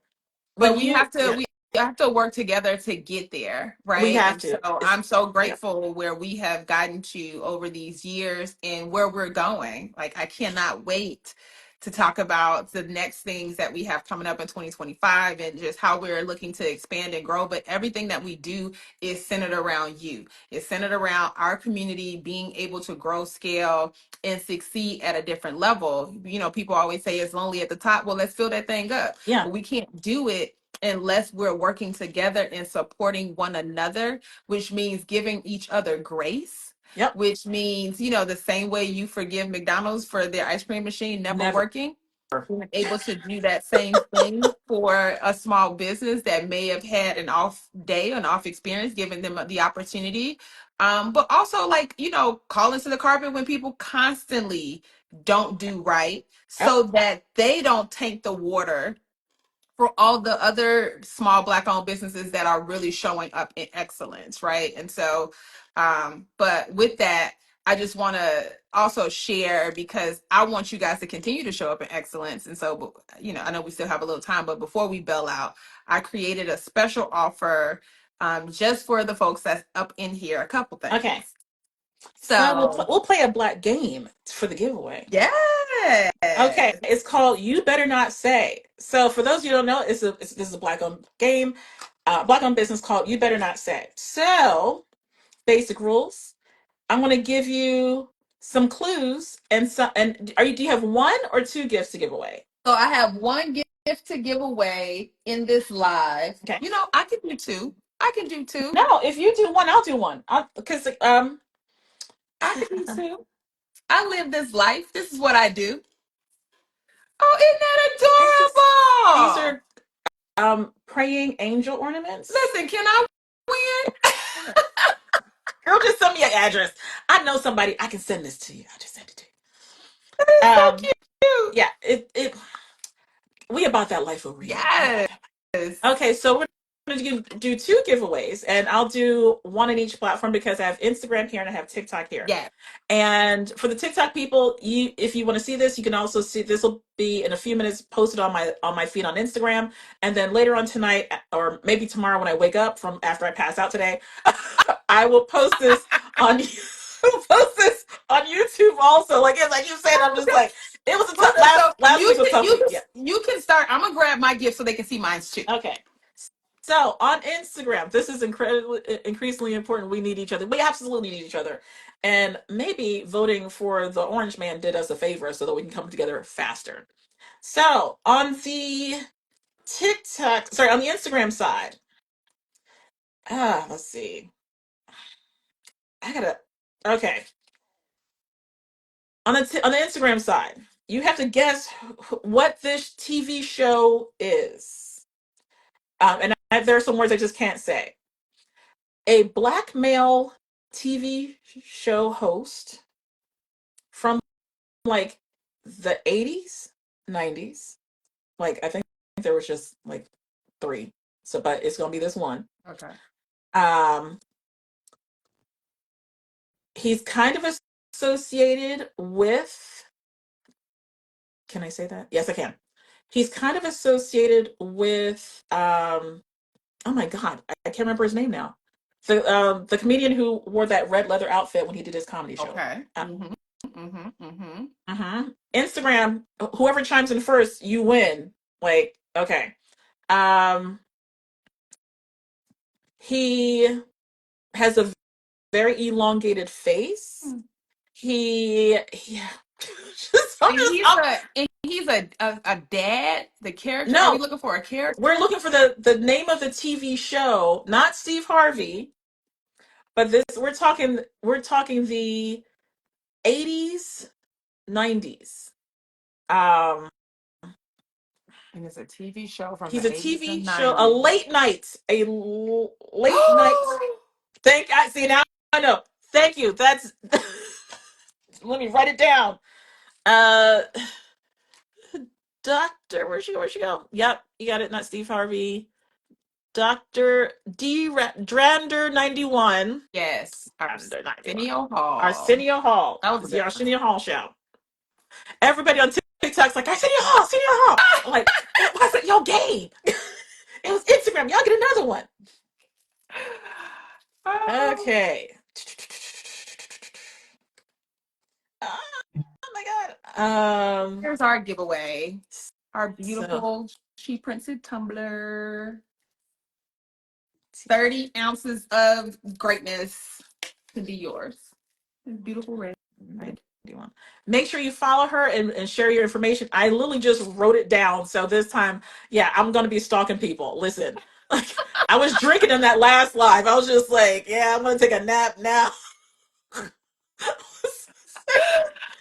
[SPEAKER 2] But
[SPEAKER 1] when yeah,
[SPEAKER 2] we have to work together to get there,
[SPEAKER 1] we
[SPEAKER 2] right?
[SPEAKER 1] have
[SPEAKER 2] And so
[SPEAKER 1] to.
[SPEAKER 2] I'm so
[SPEAKER 1] Yeah.
[SPEAKER 2] grateful where we have gotten to over these years and where we're going. Like I cannot wait to talk about the next things that we have coming up in 2025 and just how we're looking to expand and grow. But everything that we do is centered around you. It's centered around our community being able to grow, scale, and succeed at a different level. People always say it's lonely at the top. Well, let's fill that thing up.
[SPEAKER 1] Yeah.
[SPEAKER 2] But we can't do it unless we're working together and supporting one another, which means giving each other grace,
[SPEAKER 1] Yep.
[SPEAKER 2] which means, the same way you forgive McDonald's for their ice cream machine never
[SPEAKER 1] Never.
[SPEAKER 2] working. being able to do that same thing for a small business that may have had an off day, an off experience, giving them the opportunity. But also, like, calling to the carpet when people constantly don't do right
[SPEAKER 1] Yep.
[SPEAKER 2] so that they don't tank the water for all the other small black owned businesses that are really showing up in excellence, right? And so but with that, I just want to also share, because I want you guys to continue to show up in excellence. And so I know we still have a little time, but before we bell out, I created a special offer just for the folks that's up in here, a couple things.
[SPEAKER 1] Okay. So
[SPEAKER 2] So
[SPEAKER 1] we'll play a black game for the giveaway.
[SPEAKER 2] yeah.
[SPEAKER 1] Okay, it's called "You Better Not Say." So for those of you who don't know, this is a black-owned game, black-owned business called "You Better Not Say." So basic rules. I'm going to give you some clues and some. And do you have one or two gifts to give away?
[SPEAKER 2] So I have one gift to give away in this live.
[SPEAKER 1] Okay.
[SPEAKER 2] I can do two. I can do two.
[SPEAKER 1] No, if you do one, I'll do one. Because
[SPEAKER 2] I can do two. I live this life. This is what I do. Oh, isn't
[SPEAKER 1] it's just these
[SPEAKER 2] that adorable?
[SPEAKER 1] are praying angel ornaments.
[SPEAKER 2] Listen, can I win?
[SPEAKER 1] Girl, just send me an address. I know somebody. I can send this to you. I'll just send it to
[SPEAKER 2] That is so
[SPEAKER 1] you.
[SPEAKER 2] cute.
[SPEAKER 1] Yeah. We about that life over here. We about
[SPEAKER 2] Yes.
[SPEAKER 1] that. Okay, so we're going to do two giveaways, and I'll do one in each platform because I have Instagram here and I have TikTok here.
[SPEAKER 2] Yes.
[SPEAKER 1] And for the TikTok people, if you want to see this, you can also see this will be in a few minutes posted on my feed on Instagram, and then later on tonight or maybe tomorrow when I wake up from after I pass out today, I will post this on YouTube also. Like as I keep saying, I'm just like it was a tough last week was a tough week. Yeah.
[SPEAKER 2] You can start. I'm gonna grab my gift so they can see mine too.
[SPEAKER 1] Okay. So on Instagram, this is increasingly important. We need each other. We absolutely need each other. And maybe voting for the orange man did us a favor so that we can come together faster. So on the on the Instagram side, let's see. Okay. On the Instagram side, you have to guess what this TV show is. There are some words I just can't say. A black male TV show host from like the 80s, 90s. Like I think there was just like three. So but it's gonna be this one.
[SPEAKER 2] Okay.
[SPEAKER 1] Um he's kind of associated with, can I say that? Yes, I can. He's kind of associated with oh my god, I can't remember his name now. The comedian who wore that red leather outfit when he did his comedy show.
[SPEAKER 2] Okay. Mm-hmm.
[SPEAKER 1] Instagram, whoever chimes in first, you win. Like, okay. He has a very elongated face. He
[SPEAKER 2] He's a dad. The character. Are
[SPEAKER 1] No,
[SPEAKER 2] we looking for a character?
[SPEAKER 1] we're looking for the name of the TV show, not Steve Harvey, but we're talking the 80s, 90s.
[SPEAKER 2] And it's a TV show from
[SPEAKER 1] He's
[SPEAKER 2] the
[SPEAKER 1] a
[SPEAKER 2] 80s
[SPEAKER 1] TV
[SPEAKER 2] and
[SPEAKER 1] show,
[SPEAKER 2] 90s.
[SPEAKER 1] late night. I see now. I know. Thank you. That's. Let me write it down. Uh, Doctor, where'd she go? Yep, you got it. Not Steve Harvey. Doctor Drander 91.
[SPEAKER 2] Yes.
[SPEAKER 1] Drander 91.
[SPEAKER 2] Arsenio Hall.
[SPEAKER 1] Arsenio Hall.
[SPEAKER 2] That was
[SPEAKER 1] the Arsenio Hall show. Everybody on TikTok's like Arsenio Hall. I'm like, it wasn't your game. It was Instagram. Y'all get another one. Okay. Oh my god.
[SPEAKER 2] Here's our giveaway. Our
[SPEAKER 1] So
[SPEAKER 2] beautiful She Printed tumbler. 30 ounces of greatness to be yours. Beautiful red.
[SPEAKER 1] make sure you follow her and share your information. I literally just wrote it down. So this time, yeah, I'm going to be stalking people. Listen, like I was drinking in that last live. I was just like, yeah, I'm going to take a nap now.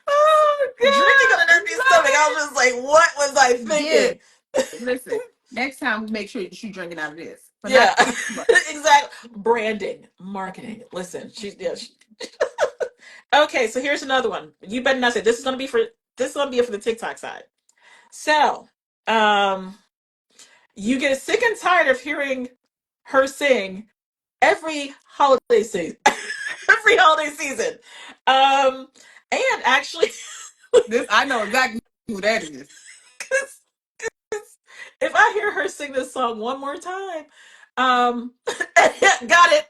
[SPEAKER 2] Oh, God.
[SPEAKER 1] Drinking on an empty stomach. I was just like, what was I
[SPEAKER 2] Yeah,
[SPEAKER 1] thinking?
[SPEAKER 2] listen. Next time, make sure that you're drinking out of this, but
[SPEAKER 1] Yeah,
[SPEAKER 2] not too much.
[SPEAKER 1] exactly. Branding, marketing. Listen, she's yeah. Okay, so here's another one. You better not say this is gonna be for this is gonna be for the TikTok side. So, um, you get sick and tired of hearing her sing every holiday season. Every holiday season. Um, and actually,
[SPEAKER 2] This I know exactly who that is.
[SPEAKER 1] if I hear her sing this song one more time, got it.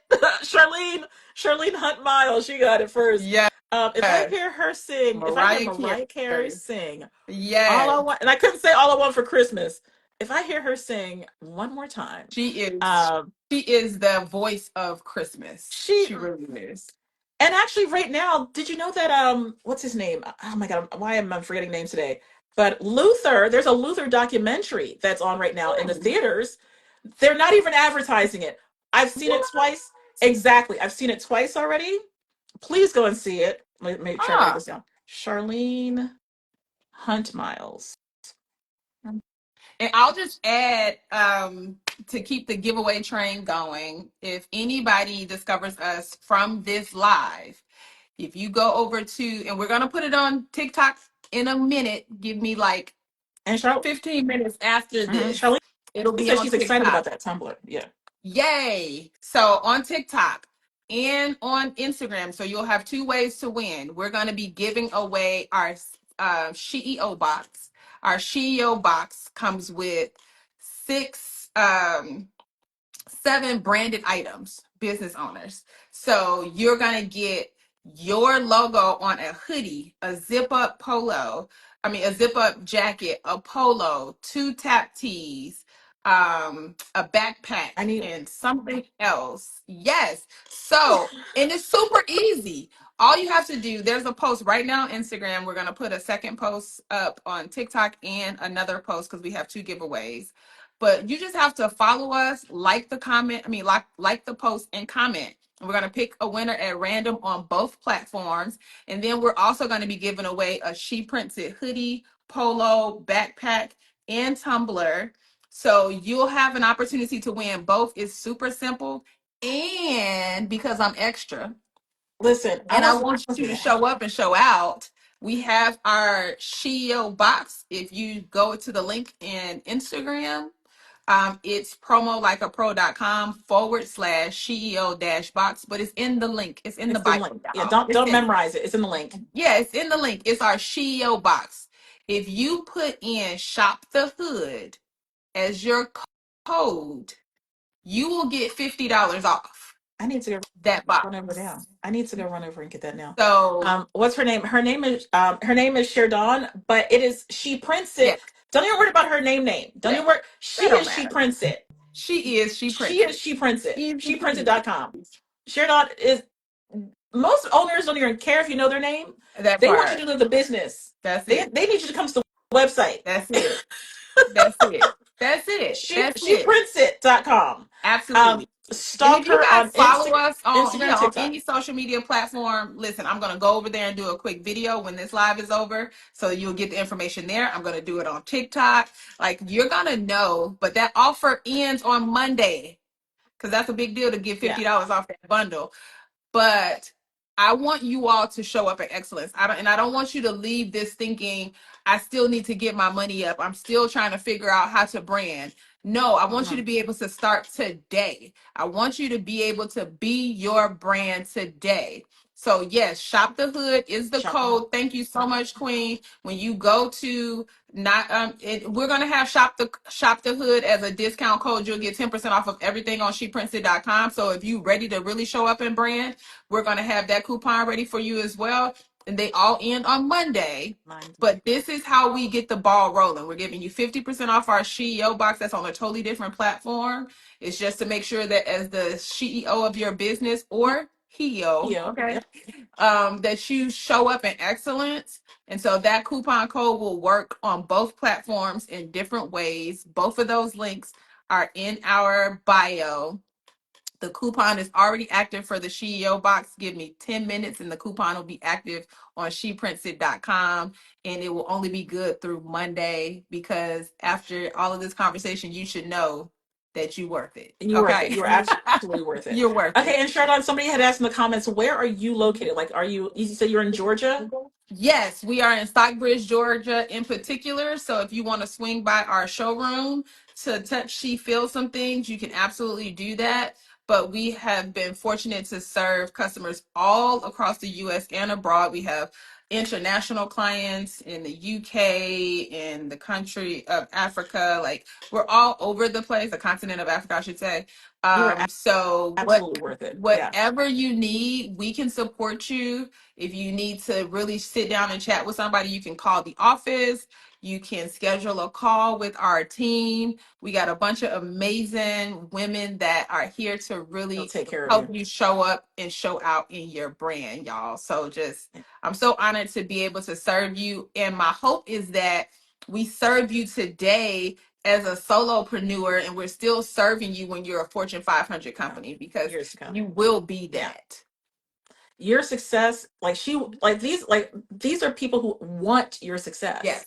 [SPEAKER 1] Charlene Hunt Miles, she got it first.
[SPEAKER 2] Yes,
[SPEAKER 1] If I hear her sing, if I hear
[SPEAKER 2] Mariah
[SPEAKER 1] Mariah Carey
[SPEAKER 2] Carey.
[SPEAKER 1] sing, all I
[SPEAKER 2] Yes,
[SPEAKER 1] want, and I couldn't say all I want for Christmas. If I hear her sing one more time,
[SPEAKER 2] she is.
[SPEAKER 1] um,
[SPEAKER 2] She is the voice of Christmas.
[SPEAKER 1] she
[SPEAKER 2] She really is.
[SPEAKER 1] and actually right now, did you know that what's his name? Oh my god, why am I forgetting names today? But Luther, there's a Luther documentary that's on right now in the
[SPEAKER 2] Hmm.
[SPEAKER 1] theaters. They're not even advertising it. I've seen it
[SPEAKER 2] What?
[SPEAKER 1] twice. Exactly. I've seen it twice already. Please go and see it. Let me make sure I write
[SPEAKER 2] Huh.
[SPEAKER 1] this down. Charlene Hunt Miles.
[SPEAKER 2] And I'll just add to keep the giveaway train going. If anybody discovers us from this live, if you go over to, and we're going to put it on TikTok in a minute, give me like
[SPEAKER 1] And
[SPEAKER 2] 15 minutes after this,
[SPEAKER 1] Charlene
[SPEAKER 2] it'll be
[SPEAKER 1] says
[SPEAKER 2] on
[SPEAKER 1] she's excited about
[SPEAKER 2] TikTok.
[SPEAKER 1] that Tumblr. Yeah.
[SPEAKER 2] Yay. So on TikTok and on Instagram, so you'll have two ways to win. We're going to be giving away our CEO box. Our CEO box comes with six 7 branded items, business owners. So you're going to get your logo on a hoodie, a zip up polo, a zip up jacket, a polo, 2 tap tees, a
[SPEAKER 1] I
[SPEAKER 2] backpack,
[SPEAKER 1] need
[SPEAKER 2] and something else. Yes. So, and it's super easy. All you have to do, there's a post right now on Instagram. We're going to put a second post up on TikTok and another post because we have 2 giveaways. But you just have to follow us, like the comment, like the post and comment. And we're going to pick a winner at random on both platforms. And then we're also going to be giving away a She Printed hoodie, polo, backpack, and tumbler. So you'll have an opportunity to win both. It's super simple. And because I'm extra,
[SPEAKER 1] listen, I
[SPEAKER 2] and I
[SPEAKER 1] want
[SPEAKER 2] want
[SPEAKER 1] to
[SPEAKER 2] you
[SPEAKER 1] do
[SPEAKER 2] to
[SPEAKER 1] that.
[SPEAKER 2] show up and show out. We have our Shio box. If you go to the link in Instagram, it's promolikeapro.com/CEO dash box, but it's in the link. It's in the
[SPEAKER 1] It's the
[SPEAKER 2] bio,
[SPEAKER 1] link. Yeah,
[SPEAKER 2] y'all.
[SPEAKER 1] don't
[SPEAKER 2] It's
[SPEAKER 1] don't
[SPEAKER 2] in,
[SPEAKER 1] memorize it. It's in the link.
[SPEAKER 2] yeah, it's in the link. It's our Shio box. If you put in shop the hood as your code, you will get $50 off
[SPEAKER 1] I need to go
[SPEAKER 2] that
[SPEAKER 1] run over
[SPEAKER 2] box.
[SPEAKER 1] now. I need to go run over and get that now.
[SPEAKER 2] So
[SPEAKER 1] What's her name? Her name is Cher'Don, but it is she prints
[SPEAKER 2] yeah,
[SPEAKER 1] it. Don't even worry about her name. Don't
[SPEAKER 2] yeah,
[SPEAKER 1] even worry.
[SPEAKER 2] that
[SPEAKER 1] She
[SPEAKER 2] don't
[SPEAKER 1] is she
[SPEAKER 2] matter.
[SPEAKER 1] prints it.
[SPEAKER 2] She
[SPEAKER 1] She
[SPEAKER 2] prints
[SPEAKER 1] is
[SPEAKER 2] it.
[SPEAKER 1] she prints it.
[SPEAKER 2] Easy
[SPEAKER 1] Sheprinted.com.
[SPEAKER 2] peasy.
[SPEAKER 1] Cher'Don is most owners don't even care if you know their name.
[SPEAKER 2] That
[SPEAKER 1] They want you
[SPEAKER 2] part.
[SPEAKER 1] to do the business.
[SPEAKER 2] That's it.
[SPEAKER 1] They need you to come to the website.
[SPEAKER 2] That's it. That's it. That's it. That's it.
[SPEAKER 1] Sheprints.com.
[SPEAKER 2] Absolutely. And if
[SPEAKER 1] Stalk
[SPEAKER 2] you
[SPEAKER 1] her
[SPEAKER 2] guys
[SPEAKER 1] on
[SPEAKER 2] follow us on,
[SPEAKER 1] Instagram,
[SPEAKER 2] on
[SPEAKER 1] TikTok.
[SPEAKER 2] any social media platform, listen, I'm going to go over there and do a quick video when this live is over. So you'll get the information there. I'm going to do it on TikTok. Like you're going to know, but that offer ends on Monday because that's a big deal to get
[SPEAKER 1] Yeah.
[SPEAKER 2] $50 off that bundle. But I want you all to show up at excellence. I don't want you to leave this thinking I still need to get my money up. I'm still trying to figure out how to brand. No, I want you to
[SPEAKER 1] Mhm.
[SPEAKER 2] be able to start today. I want you to be able to be your brand today. So yes, shop the hood is the
[SPEAKER 1] Shop the hood.
[SPEAKER 2] code. Thank you so much, Queen. When you go to not we're gonna have shop the hood as a discount code. You'll get 10% off of everything on sheprinted.com. So if you ready to really show up and brand, we're going to have that coupon ready for you as well. And they all end on Monday.
[SPEAKER 1] Mine.
[SPEAKER 2] But this is how we get the ball rolling. We're giving you 50% off our CEO box that's on a totally different platform. It's just to make sure that as the CEO of your business or HEO,
[SPEAKER 1] Yeah.
[SPEAKER 2] okay,
[SPEAKER 1] Yep.
[SPEAKER 2] that you show up in excellence. And so that coupon code will work on both platforms in different ways. Both of those links are in our bio. The coupon is already active for the SheEO box. Give me 10 minutes and the coupon will be active on sheprints.com, and it will only be good through Monday, because after all of this conversation, you should know that you're worth it.
[SPEAKER 1] You're worth it.
[SPEAKER 2] Okay.
[SPEAKER 1] You're absolutely worth it.
[SPEAKER 2] You're worth
[SPEAKER 1] Okay,
[SPEAKER 2] it.
[SPEAKER 1] and Cher'Don, somebody had asked in the comments, where are you located? Like, are you said you're in Georgia?
[SPEAKER 2] Yes, we are in Stockbridge, Georgia in particular. So if you want to swing by our showroom to touch, see, feel some things, you can absolutely do that. But we have been fortunate to serve customers all across the US and abroad. We have international clients in the UK, in the country of Africa. Like, we're all over the place, the continent of Africa, I should say.
[SPEAKER 1] You are
[SPEAKER 2] So
[SPEAKER 1] absolutely worth it. Yeah.
[SPEAKER 2] whatever you need, we can support you. If you need to really sit down and chat with somebody, you can call the office. You can schedule a call with our team. We got a bunch of amazing women that are here to
[SPEAKER 1] They'll
[SPEAKER 2] really
[SPEAKER 1] take care of
[SPEAKER 2] help
[SPEAKER 1] you.
[SPEAKER 2] you show up and show out in your brand, y'all. So just, I'm so honored to be able to serve you. And my hope is that we serve you today as a solopreneur, and we're still serving you when you're a Fortune 500 company, because
[SPEAKER 1] Years to come.
[SPEAKER 2] you will be
[SPEAKER 1] Yeah.
[SPEAKER 2] that.
[SPEAKER 1] Your success, these are people who want your success.
[SPEAKER 2] Yes.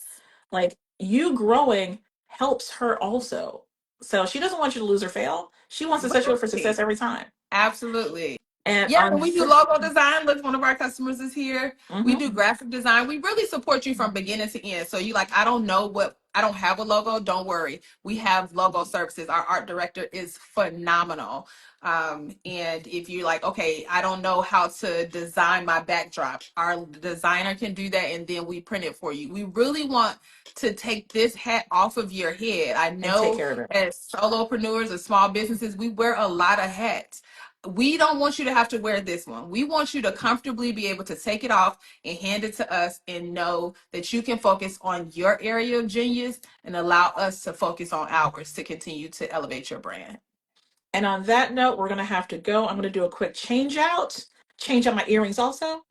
[SPEAKER 1] Like, you growing helps her also. So she doesn't want you to lose or fail. She wants to set you up for success
[SPEAKER 2] Right.
[SPEAKER 1] every time.
[SPEAKER 2] Absolutely.
[SPEAKER 1] And
[SPEAKER 2] Yeah,
[SPEAKER 1] on
[SPEAKER 2] and we do logo design. Look, one of our customers is here. We do graphic design. We really support you from beginning to end. So you like, I don't know what, I don't have a logo. Don't worry. We have logo services. Our art director is phenomenal. And if you're like, okay, I don't know how to design my backdrop, our designer can do that, and then we print it for you. We really want to take this hat off of your head. I
[SPEAKER 1] and take
[SPEAKER 2] know
[SPEAKER 1] care of it.
[SPEAKER 2] as solopreneurs or small businesses, we wear a lot of hats. We don't want you to have to wear this one. We want you to comfortably be able to take it off and hand it to us, and know that you can focus on your area of genius and allow us to focus on ours to continue to elevate your brand.
[SPEAKER 1] And on that note, we're gonna have to go. I'm gonna do a quick change out my earrings also.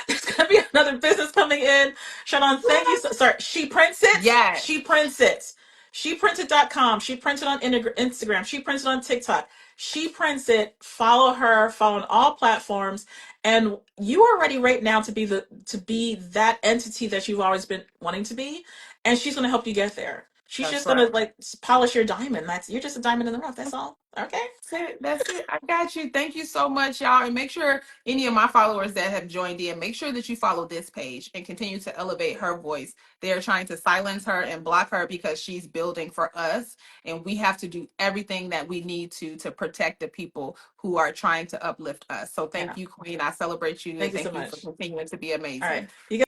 [SPEAKER 1] There's gonna be another business coming in. Cher'Don, thank you. Sorry, She Prints It.
[SPEAKER 2] Yes,
[SPEAKER 1] She Prints It. ShePrintsIt.com. She Prints It on Instagram. She Prints It on TikTok. She Prints It. Follow her. Follow on all platforms. And you are ready right now to be that entity that you've always been wanting to be. And she's gonna help you get there. She's
[SPEAKER 2] that's
[SPEAKER 1] just gonna
[SPEAKER 2] right.
[SPEAKER 1] like polish your diamond. You're just a diamond in the rough. That's all. Okay.
[SPEAKER 2] That's it. That's it. I got you. Thank you so much, y'all. And make sure any of my followers that have joined in, make sure that you follow this page and continue to elevate her voice. They are trying to silence her and block her because she's building for us. And we have to do everything that we need to protect the people who are trying to uplift us. So
[SPEAKER 1] Yeah.
[SPEAKER 2] thank you, Queen. I celebrate you,
[SPEAKER 1] Thank
[SPEAKER 2] and
[SPEAKER 1] you so
[SPEAKER 2] thank you for
[SPEAKER 1] much.
[SPEAKER 2] continuing to be
[SPEAKER 1] All right.
[SPEAKER 2] amazing.
[SPEAKER 1] You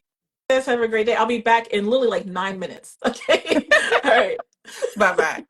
[SPEAKER 1] guys have a great day. I'll be back in literally like 9 minutes. Okay. All right.
[SPEAKER 2] Bye bye.